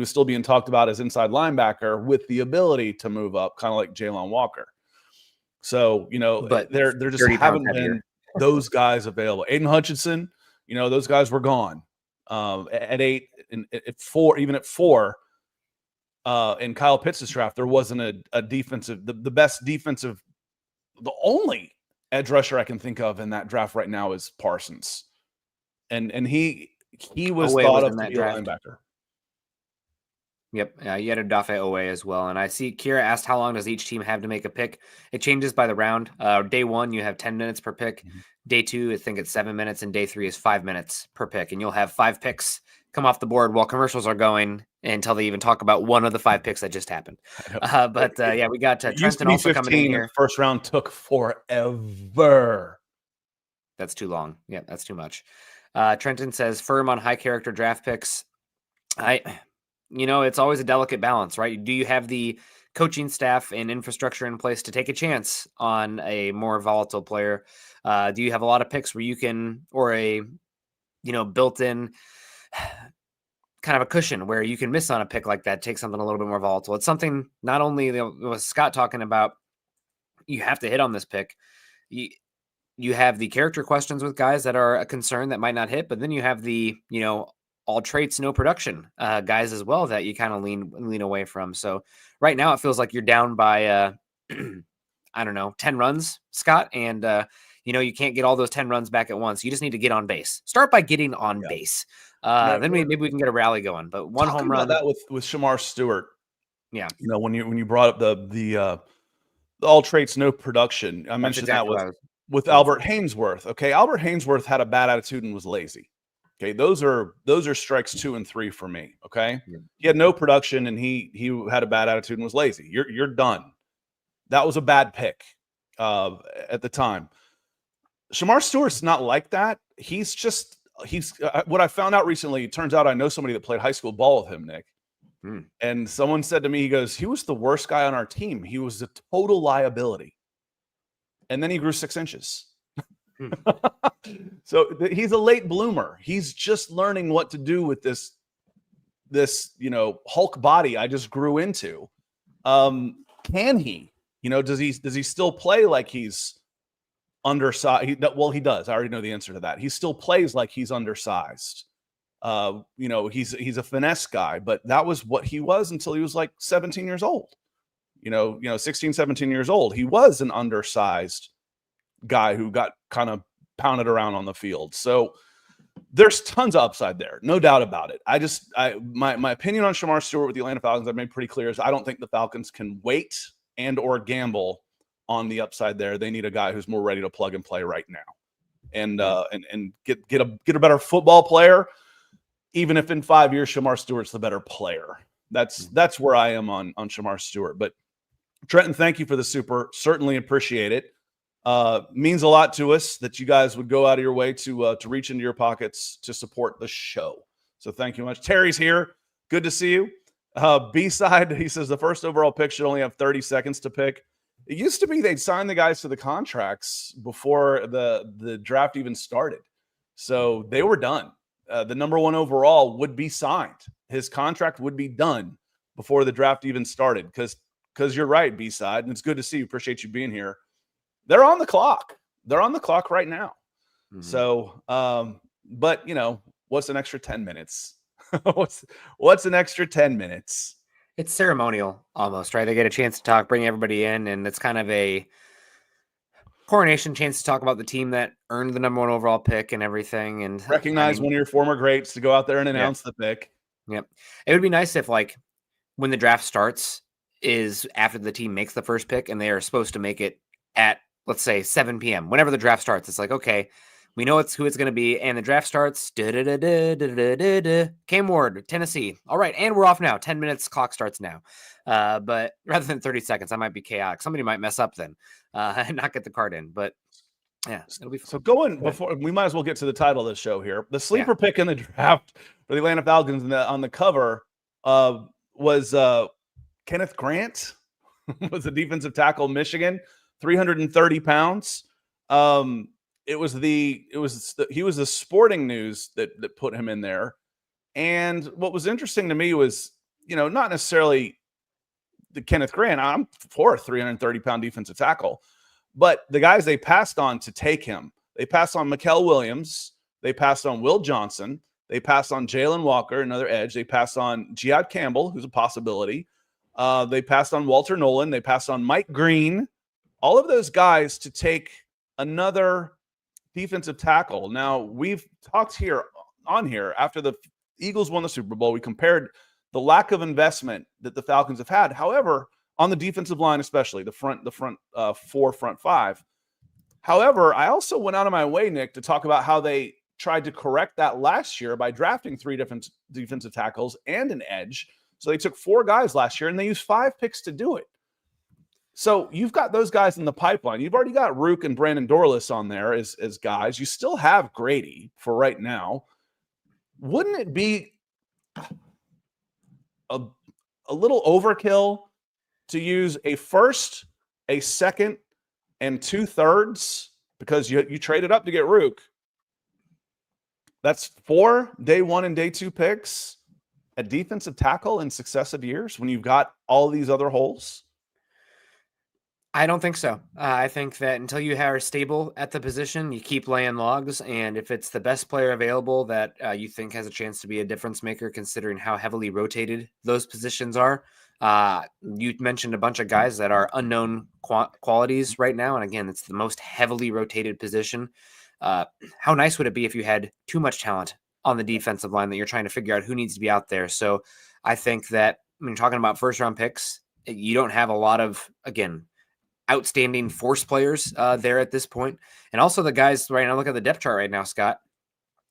still being talked about as inside linebacker with the ability to move up, kind of like Jaylen Walker. So, but there just haven't been those guys available. Aiden Hutchinson, those guys were gone at 8 and at 4, even at 4 in Kyle Pitts' draft. There wasn't a defensive, the best defensive, the only edge rusher I can think of in that draft right now is Parsons. And he was thought of to be a linebacker.
Yep. You had Odafe Owe as well. And I see Kira asked, how long does each team have to make a pick? It changes by the round. Day 1, you have 10 minutes per pick. Mm-hmm. Day 2, I think it's 7 minutes. And day 3 is 5 minutes per pick. And you'll have 5 picks come off the board while commercials are going until they even talk about one of the 5 picks that just happened. We got Trenton also coming in here.
First round took forever.
That's too long. Yeah, that's too much. Trenton says, firm on high character draft picks. It's always a delicate balance, right? Do you have the coaching staff and infrastructure in place to take a chance on a more volatile player? Do you have a lot of picks where you can, or a, built-in kind of a cushion where you can miss on a pick like that, take something a little bit more volatile. It's something not only was Scott talking about, you have to hit on this pick. You have the character questions with guys that are a concern that might not hit, but then you have the, all traits, no production guys as well that you kind of lean away from. So right now it feels like you're down by, I don't know, 10 runs, Scott. And, you can't get all those 10 runs back at once. You just need to get on base. Start by getting on base. Then maybe we can get a rally going. But one home run.
About that with Shamar Stewart.
Yeah.
When you brought up the all traits, no production. I mentioned that with Albert Hainsworth. Okay, Albert Hainsworth had a bad attitude and was lazy. Okay, those are strikes 2 and 3 for me. Okay, he had no production and he had a bad attitude and was lazy. You're done. That was a bad pick at the time. Shamar Stewart's not like that. He's what I found out recently. It turns out I know somebody that played high school ball with him, Nick. And someone said to me, he goes, he was the worst guy on our team. He was a total liability. And then he grew 6 inches. So he's a late bloomer. He's just learning what to do with this Hulk body I just grew into. Can he? Does he still play like he's undersized? He does. I already know the answer to that. He still plays like he's undersized. He's a finesse guy, but that was what he was until he was like 17 years old. 16, 17 years old. He was an undersized guy who got kind of pounded around on the field. So there's tons of upside there. No doubt about it. My opinion on Shamar Stewart with the Atlanta Falcons, I've made pretty clear, is I don't think the Falcons can wait and or gamble on the upside there. They need a guy who's more ready to plug and play right now and get a better football player. Even if in 5 years Shamar Stewart's the better player. That's where I am on Shamar Stewart. But Trenton, thank you for the super. Certainly appreciate it. Means a lot to us that you guys would go out of your way to reach into your pockets to support the show. So thank you much. Terry's here. Good to see you. B-side, he says the first overall pick should only have 30 seconds to pick. It used to be they'd sign the guys to the contracts before the draft even started. So they were done. The number 1 overall would be signed. His contract would be done before the draft even started. Because you're right, B-side, and it's good to see you. Appreciate you being here. They're on the clock. They're on the clock right now. Mm-hmm. So, but what's an extra 10 minutes? what's an extra 10 minutes?
It's ceremonial almost, right? They get a chance to talk, bring everybody in, and it's kind of a coronation chance to talk about the team that earned the number 1 overall pick and everything, and
recognize one of your former greats to go out there and announce the pick.
Yep. It would be nice if, like, when the draft starts is after the team makes the first pick and they are supposed to make it at, let's say, 7 p.m. Whenever the draft starts, it's like, okay, we know who it's going to be, and the draft starts. Cam Ward, Tennessee. All right, and we're off now. 10 minutes, clock starts now. But rather than 30 seconds, that might be chaotic. Somebody might mess up then and not get the card in. But yeah, it'll be fun.
So before we might as well get to the title of the show here. The sleeper pick in the draft for the Atlanta Falcons on the cover was Kenneth Grant, was a defensive tackle, Michigan, 330 pounds. He was the Sporting News that put him in there. And what was interesting to me was, not necessarily the Kenneth Grant. I'm for a 330-pound defensive tackle, but the guys they passed on to take him, they passed on Mikael Williams, they passed on Will Johnson, they passed on Jaylen Walker, another edge, they passed on Jihad Campbell, who's a possibility. They passed on Walter Nolan, they passed on Mike Green, all of those guys to take another defensive tackle. Now, we've talked here after the Eagles won the Super Bowl. We compared the lack of investment that the Falcons have had. However, on the defensive line, especially the front four, front five. However, I also went out of my way, Nick, to talk about how they tried to correct that last year by drafting 3 different defensive tackles and an edge. So they took 4 guys last year and they used 5 picks to do it. So you've got those guys in the pipeline. You've already got Rook and Brandon Dorlus on there as guys. You still have Grady for right now. Wouldn't it be a little overkill to use a first, a second, and 2/3 because you traded up to get Rook? That's 4 day 1 and day 2 picks at defensive tackle in successive years when you've got all these other holes?
I don't think so. I think that until you are stable at the position, you keep laying logs. And if it's the best player available that you think has a chance to be a difference maker, considering how heavily rotated those positions are, you mentioned a bunch of guys that are unknown qualities right now. And again, it's the most heavily rotated position. How nice would it be if you had too much talent on the defensive line that you're trying to figure out who needs to be out there? So I think that when you're talking about first round picks, you don't have a lot of, again, outstanding force players there at this point. And also the guys right now, look at the depth chart right now, Scott,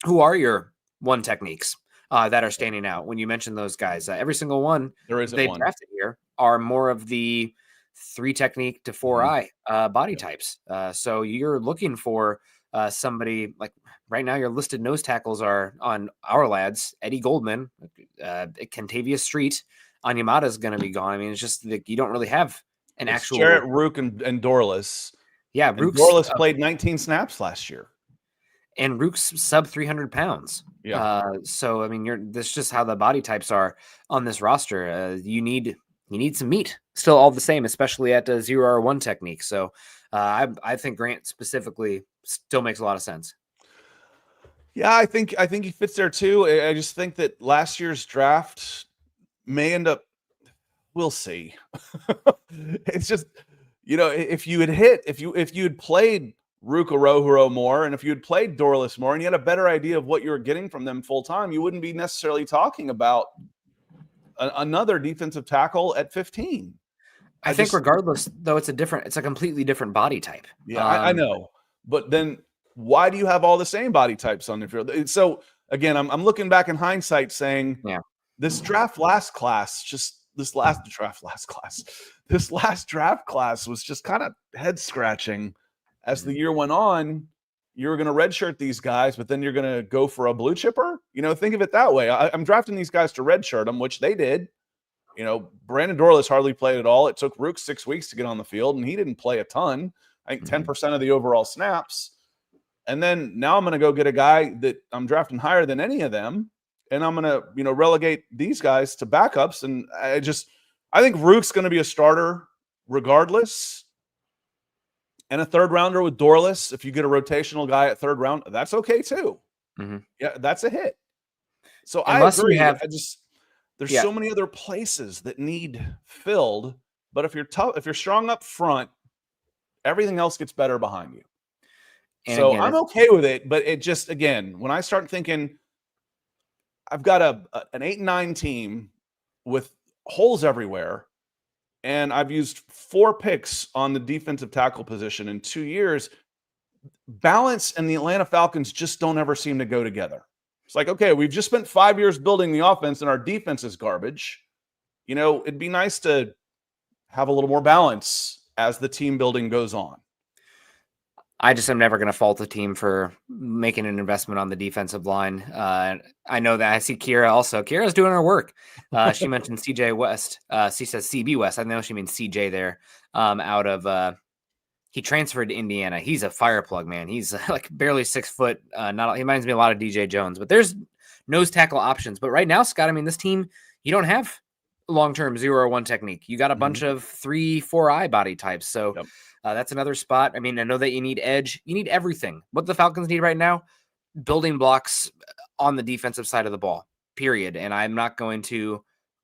who are your one techniques that are standing out? When you mention those guys, every single one they drafted here are more of the 3 technique to 4 eye body types. So you're looking for somebody like right now, your listed nose tackles are on our lads, Eddie Goldman, Kentavious Street, Onyemata is going to be gone. I mean, it's just like you don't really have an actual
Jarrett, Rook, and Dorless.
Yeah,
Dorless played 19 snaps last year,
and Rook's sub 300 pounds.
Yeah.
So I mean, that's just how the body types are on this roster. You need some meat still, all the same, especially at 0R1 technique. So I think Grant specifically still makes a lot of sense.
Yeah, I think he fits there too. I just think that last year's draft may end up. We'll see. It's just, if you had played Rook Orohoro more, and if you had played Dorless more, and you had a better idea of what you were getting from them full time, you wouldn't be necessarily talking about another defensive tackle at 15.
I think regardless, though, it's a completely different body type.
Yeah, I know. But then why do you have all the same body types on the field? So again, I'm looking back in hindsight saying, this last draft class was just kind of head scratching. As the year went on, you're going to redshirt these guys, but then you're going to go for a blue chipper. Think of it that way. I'm drafting these guys to redshirt them, which they did. Brandon Dorless hardly played at all. It took Rook 6 weeks to get on the field, and he didn't play a ton. I think 10% of the overall snaps. And then now I'm going to go get a guy that I'm drafting higher than any of them, and I'm going to, relegate these guys to backups. And I think Rook's going to be a starter regardless. And a third rounder with Dorless, if you get a rotational guy at third round, that's okay too. Yeah, that's a hit. So
unless
I agree.
There's
so many other places that need filled. But if you're strong up front, everything else gets better behind you. And so again, I'm okay with it. But it just, again, when I start thinking, I've got an 8-9 team with holes everywhere, and I've used 4 picks on the defensive tackle position in 2 years. Balance and the Atlanta Falcons just don't ever seem to go together. It's like, okay, we've just spent 5 years building the offense and our defense is garbage. It'd be nice to have a little more balance as the team building goes on.
I just am never going to fault the team for making an investment on the defensive line. I know that I see Kira also. Kira's doing her work. She mentioned CJ West. She says CB West. I know she means CJ there. He transferred to Indiana. He's a fireplug, man. He's like barely 6 foot. He reminds me a lot of DJ Jones. But there's nose tackle options. But right now, Scott, I mean, this team, you don't have long-term 0-1 technique. You got a bunch of 3-4 eye body types. So. Yep. That's another spot. I mean, I know that you need edge. You need everything. What the Falcons need right now, building blocks on the defensive side of the ball, period. And I'm not going to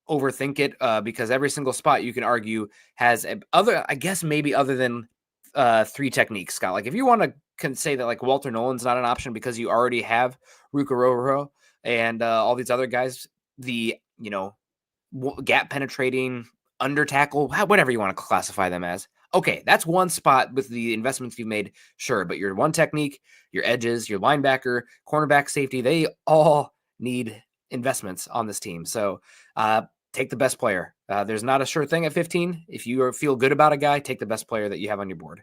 overthink it because every single spot you can argue has other than 3 techniques, Scott. Like if you want to say that like Walter Nolan's not an option because you already have Rook Orohoro and all these other guys, the, gap penetrating, under tackle, whatever you want to classify them as. Okay, that's one spot with the investments you've made, sure, but your one technique, your edges, your linebacker, cornerback, safety, they all need investments on this team. So take the best player. There's not a sure thing at 15. If you feel good about a guy, take the best player that you have on your board.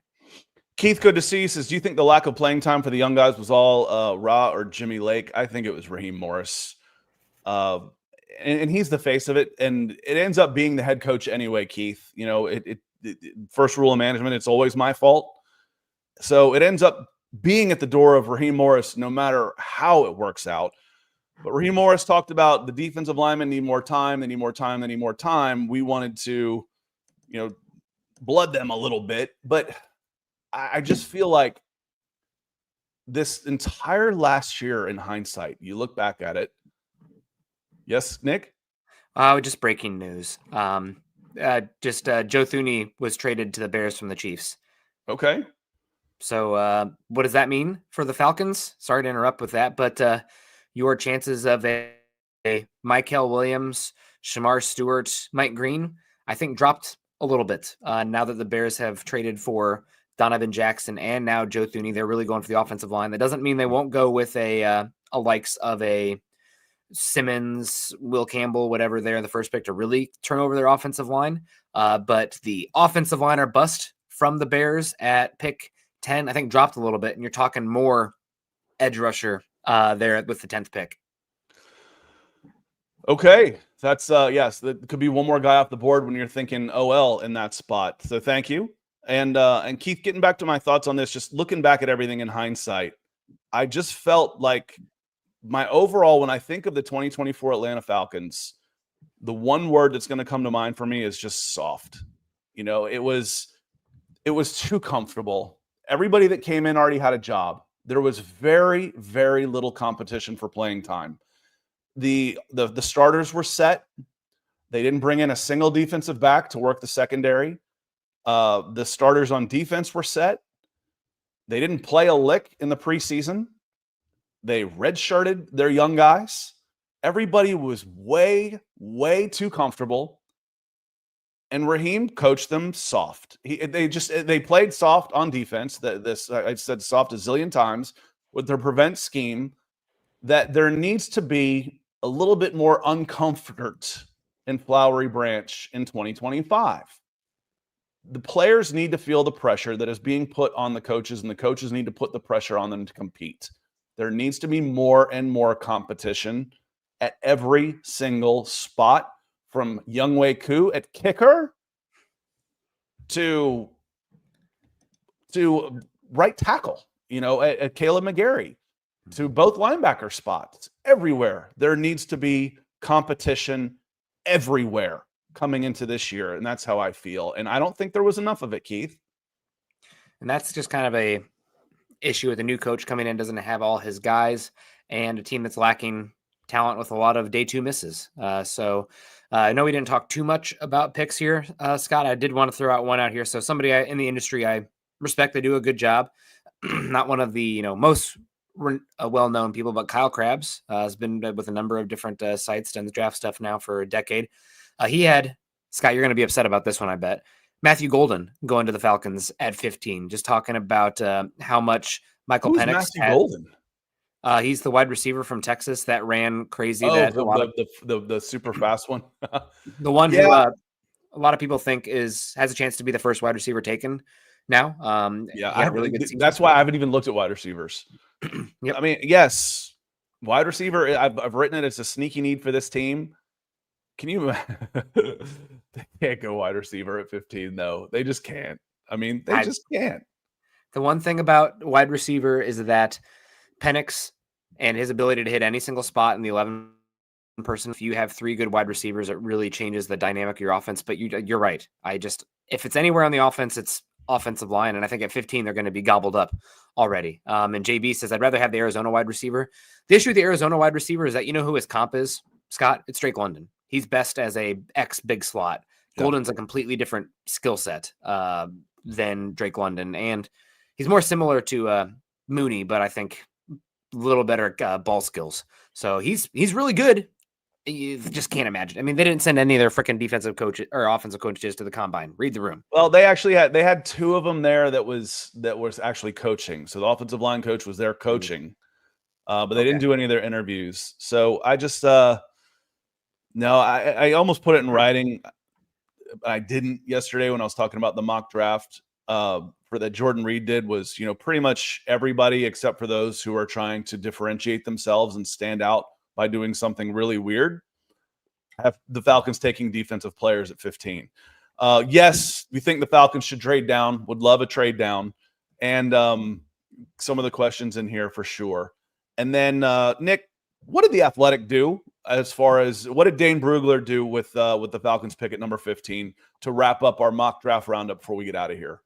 Keith, good to see you. Says, do you think the lack of playing time for the young guys was all Ra or Jimmy Lake? I think it was Raheem Morris. And he's the face of it. And it ends up being the head coach anyway, Keith. First rule of management, it's always my fault. So it ends up being at the door of Raheem Morris no matter how it works out. But Raheem Morris talked about the defensive linemen need more time. They need more time. They need more time. We wanted to, blood them a little bit. But I just feel like this entire last year in hindsight, you look back at it. Yes, Nick?
Just breaking news. Joe Thuney was traded to the Bears from the Chiefs.
Okay.
So what does that mean for the Falcons? Sorry to interrupt with that, but your chances of a Mykel Williams, Shamar Stewart, Mike Green, I think dropped a little bit now that the Bears have traded for Donovan Jackson and now Joe Thuney. They're really going for the offensive line. That doesn't mean they won't go with a likes of a Simmons, Will Campbell, whatever they're the first pick to really turn over their offensive line. But the offensive line or bust from the Bears at pick 10, I think dropped a little bit, and you're talking more edge rusher there with the 10th pick.
Okay. That's yes, that could be one more guy off the board when you're thinking OL in that spot. So thank you. And Keith, getting back to my thoughts on this, just looking back at everything in hindsight, I just felt like my overall, when I think of the 2024 Atlanta Falcons, the one word that's going to come to mind for me is just soft. It was too comfortable. Everybody that came in already had a job. There was very, very little competition for playing time. The starters were set. They didn't bring in a single defensive back to work the secondary. The starters on defense were set. They didn't play a lick in the preseason. They redshirted their young guys. Everybody was way, way too comfortable. And Raheem coached them soft. They played soft on defense. I said soft a zillion times with their prevent scheme. That there needs to be a little bit more uncomfort in Flowery Branch in 2025. The players need to feel the pressure that is being put on the coaches, and the coaches need to put the pressure on them to compete. There needs to be more and more competition at every single spot, from Younghoe Koo at kicker to right tackle, at Caleb McGarry, to both linebacker spots. Everywhere there needs to be competition everywhere coming into this year, and that's how I feel. And I don't think there was enough of it, Keith.
And that's just kind of a issue with a new coach coming in, doesn't have all his guys, and a team that's lacking talent with a lot of day two misses. So I know we didn't talk too much about picks here, Scott. I did want to throw out one out here. So somebody in the industry I respect, they do a good job. Not one of the most well-known people, but Kyle Krabs has been with a number of different sites, done the draft stuff now for a decade. He had, Scott, you're going to be upset about this one, I bet, Matthew Golden going to the Falcons at 15, just talking about how much Michael Penix
Matthew Golden?
He's the wide receiver from Texas that ran crazy.
Oh, the super fast one.
The one who a lot of people think has a chance to be the first wide receiver taken now.
I really good. That's why I haven't even looked at wide receivers.
Yep.
I mean, yes, wide receiver. I've written it as a sneaky need for this team. Can you? They can't go wide receiver at 15, though. They just can't. I mean, they just can't.
The one thing about wide receiver is that Penix and his ability to hit any single spot in the 11 person. If you have three good wide receivers, it really changes the dynamic of your offense. But you're right. If it's anywhere on the offense, it's offensive line. And I think at 15, they're going to be gobbled up already. And JB says, I'd rather have the Arizona wide receiver. The issue with the Arizona wide receiver is that who his comp is, Scott? It's Drake London. He's best as a X big slot. Golden's a completely different skill set than Drake London. And he's more similar to Mooney, but I think a little better ball skills. So he's really good. You just can't imagine. I mean, they didn't send any of their freaking defensive coaches or offensive coaches to the combine. Read the room.
Well, they had two of them there that was actually coaching. So the offensive line coach was there coaching, but they didn't do any of their interviews. So I just no, I almost put it in writing. I didn't yesterday when I was talking about the mock draft for that Jordan Reed did was, pretty much everybody except for those who are trying to differentiate themselves and stand out by doing something really weird, have the Falcons taking defensive players at 15. Yes, we think the Falcons should trade down, would love a trade down. And some of the questions in here for sure. And then Nick, what did the Athletic do as far as what did Dane Brugler do with the Falcons pick at number 15 to wrap up our mock draft roundup before we get out of here?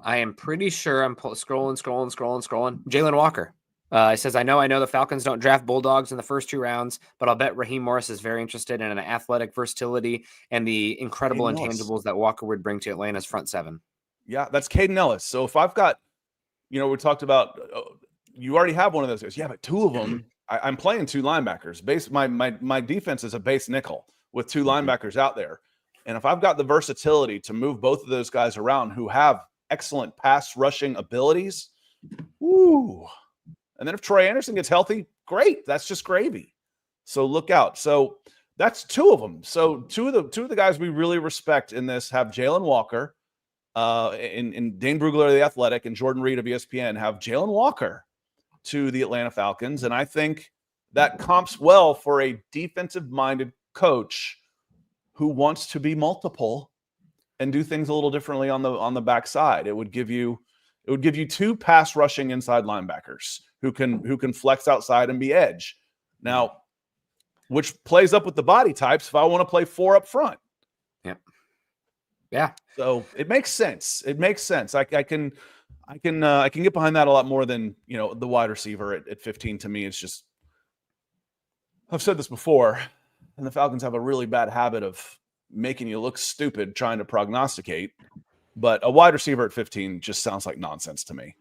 I am pretty sure I'm scrolling. Jaylen Walker. It says, I know the Falcons don't draft Bulldogs in the first 2 rounds, but I'll bet Raheem Morris is very interested in an athletic versatility and the incredible intangibles that Walker would bring to Atlanta's front 7. Yeah,
that's Caden Ellis. So if I've got, we talked about, you already have one of those guys. Yeah, but 2 of them, I'm playing 2 linebackers. My defense is a base nickel with 2 linebackers out there. And if I've got the versatility to move both of those guys around who have excellent pass rushing abilities, woo. And then if Troy Anderson gets healthy, great. That's just gravy. So look out. So that's 2 of them. So two of the guys we really respect in this have Jaylen Walker, and Dane Brugler of the Athletic and Jordan Reed of ESPN have Jaylen Walker to the Atlanta Falcons. And I think that comps well for a defensive-minded coach who wants to be multiple and do things a little differently on the backside. It would give you 2 pass rushing inside linebackers who can flex outside and be edge. Now, which plays up with the body types if I want to play 4 up front.
Yeah.
So it makes sense. I can get behind that a lot more than, the wide receiver at 15. To me, it's just, I've said this before, and the Falcons have a really bad habit of making you look stupid trying to prognosticate, but a wide receiver at 15 just sounds like nonsense to me.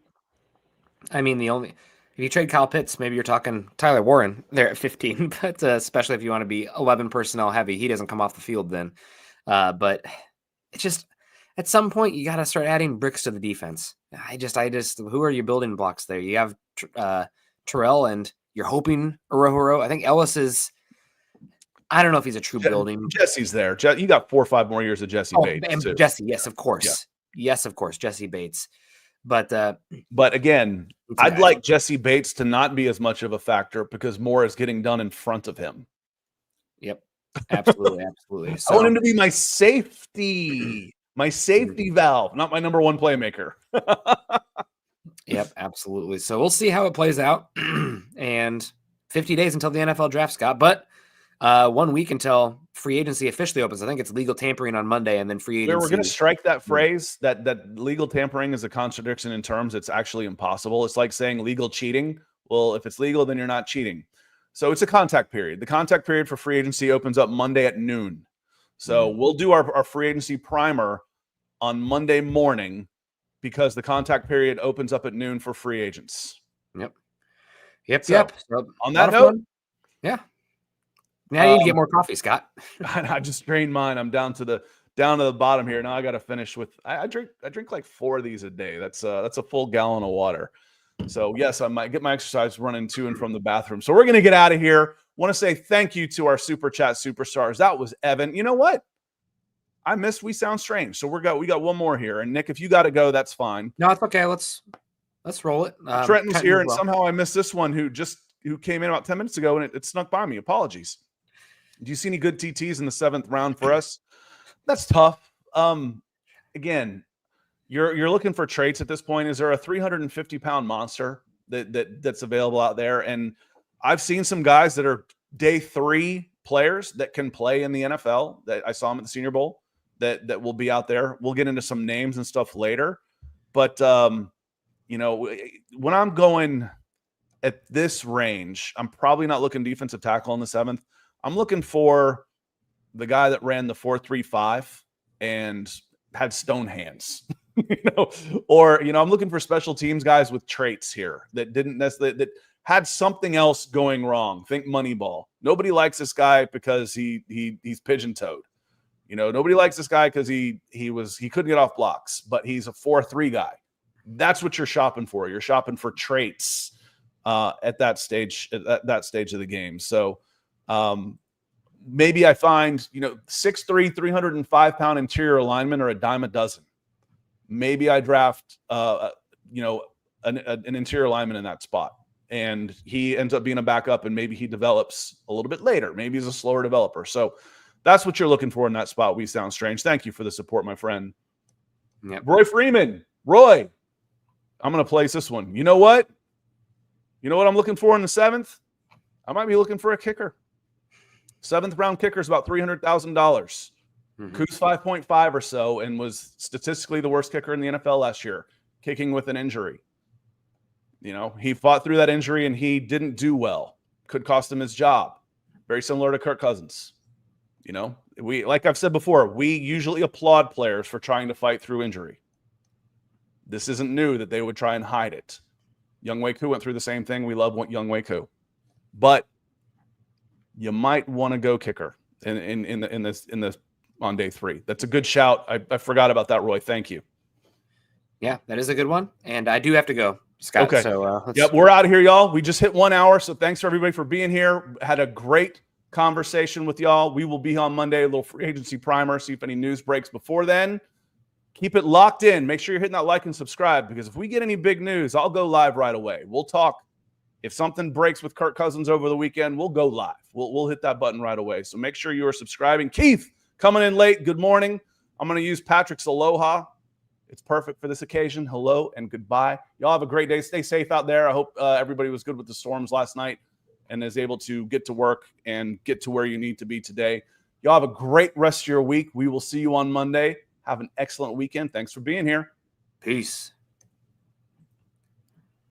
I mean, if you trade Kyle Pitts, maybe you're talking Tyler Warren there at 15, but especially if you want to be 11 personnel heavy, he doesn't come off the field then. But it's just, at some point you got to start adding bricks to the defense. I just, who are your building blocks there? You have Terrell, and you're hoping Orohoro. I think Ellis is, I don't know if he's a true building.
Jesse's there. You got 4 or 5 more years of Jesse Bates.
And
too.
Jesse, yes, of course. Yeah. Yes, of course, Jesse Bates. But
again, I'd like Jesse Bates to not be as much of a factor because more is getting done in front of him.
Yep, absolutely, absolutely. So,
I want him to be my safety valve, not my number 1 playmaker.
Yep, absolutely. So we'll see how it plays out. And 50 days until the NFL draft, Scott. But 1 week until free agency officially opens. I think it's legal tampering on Monday, and then free agency.
We're going to strike that phrase that legal tampering is a contradiction in terms. It's actually impossible. It's like saying legal cheating. Well, if it's legal, then you're not cheating. So it's a contact period. The contact period for free agency opens up Monday at noon. So we'll do our free agency primer on Monday morning because the contact period opens up at noon for free agents.
Yep.
So, on that note,
yeah. Now you need to get more coffee, Scott.
I just drained mine. I'm down to the bottom here. Now I got to finish with. I drink like 4 of these a day. That's a full gallon of water. So yes, I might get my exercise running to and from the bathroom. So we're gonna get out of here. Want to say thank you to our super chat superstars. That was Evan. You know what? I missed We Sound Strange. So we got one more here. And Nick, if you got to go, that's fine.
No, it's okay. Let's roll it.
Trenton's here, and somehow I missed this one who came in about 10 minutes ago, and it snuck by me. Apologies. Do you see any good TTs in the 7th round for us? That's tough. Again, you're looking for traits at this point. Is there a 350-pound monster that's available out there? And I've seen some guys that are day 3 players that can play in the NFL. That I saw them at the Senior Bowl. That will be out there. We'll get into some names and stuff later. But when I'm going at this range, I'm probably not looking defensive tackle in the 7th. I'm looking for the guy that ran the 4.35 and had stone hands, I'm looking for special teams guys with traits here that didn't necessarily, that had something else going wrong. Think Moneyball. Nobody likes this guy because he's pigeon-toed. Nobody likes this guy because he couldn't get off blocks, but he's a 4.3 guy. That's what you're shopping for. You're shopping for traits at that stage of the game. So maybe I find 6'3", 305-pound interior linemen are a dime a dozen. Maybe I draft an interior lineman in that spot, and he ends up being a backup, and maybe he develops a little bit later. Maybe he's a slower developer. So that's what you're looking for in that spot. We Sound Strange. Thank you for the support, my friend.
Yep.
Roy, I'm going to place this one. You know what I'm looking for in the 7th? I might be looking for a kicker. 7th round kicker is about $300,000. Koo's 5.5 or so, and was statistically the worst kicker in the NFL last year, kicking with an injury. You know, he fought through that injury and he didn't do well. Could cost him his job. Very similar to Kirk Cousins. You know, like I've said before, we usually applaud players for trying to fight through injury. This isn't new that they would try and hide it. Younghoe Koo went through the same thing. We love Younghoe Koo. But you might want to go kicker in this on day 3. That's a good shout. I forgot about that, Roy. Thank you.
Yeah, that is a good one. And I do have to go, Scott.
Okay.
So
yep, we're out of here, y'all. We just hit 1 hour. So thanks for everybody for being here. Had a great conversation with y'all. We will be on Monday, a little free agency primer, see if any news breaks before then. Keep it locked in. Make sure you're hitting that like and subscribe, because if we get any big news, I'll go live right away. We'll talk. If something breaks with Kirk Cousins over the weekend, we'll go live. We'll hit that button right away. So make sure you are subscribing. Keith, coming in late. Good morning. I'm going to use Patrick's aloha. It's perfect for this occasion. Hello and goodbye. Y'all have a great day. Stay safe out there. I hope everybody was good with the storms last night and is able to get to work and get to where you need to be today. Y'all have a great rest of your week. We will see you on Monday. Have an excellent weekend. Thanks for being here.
peace.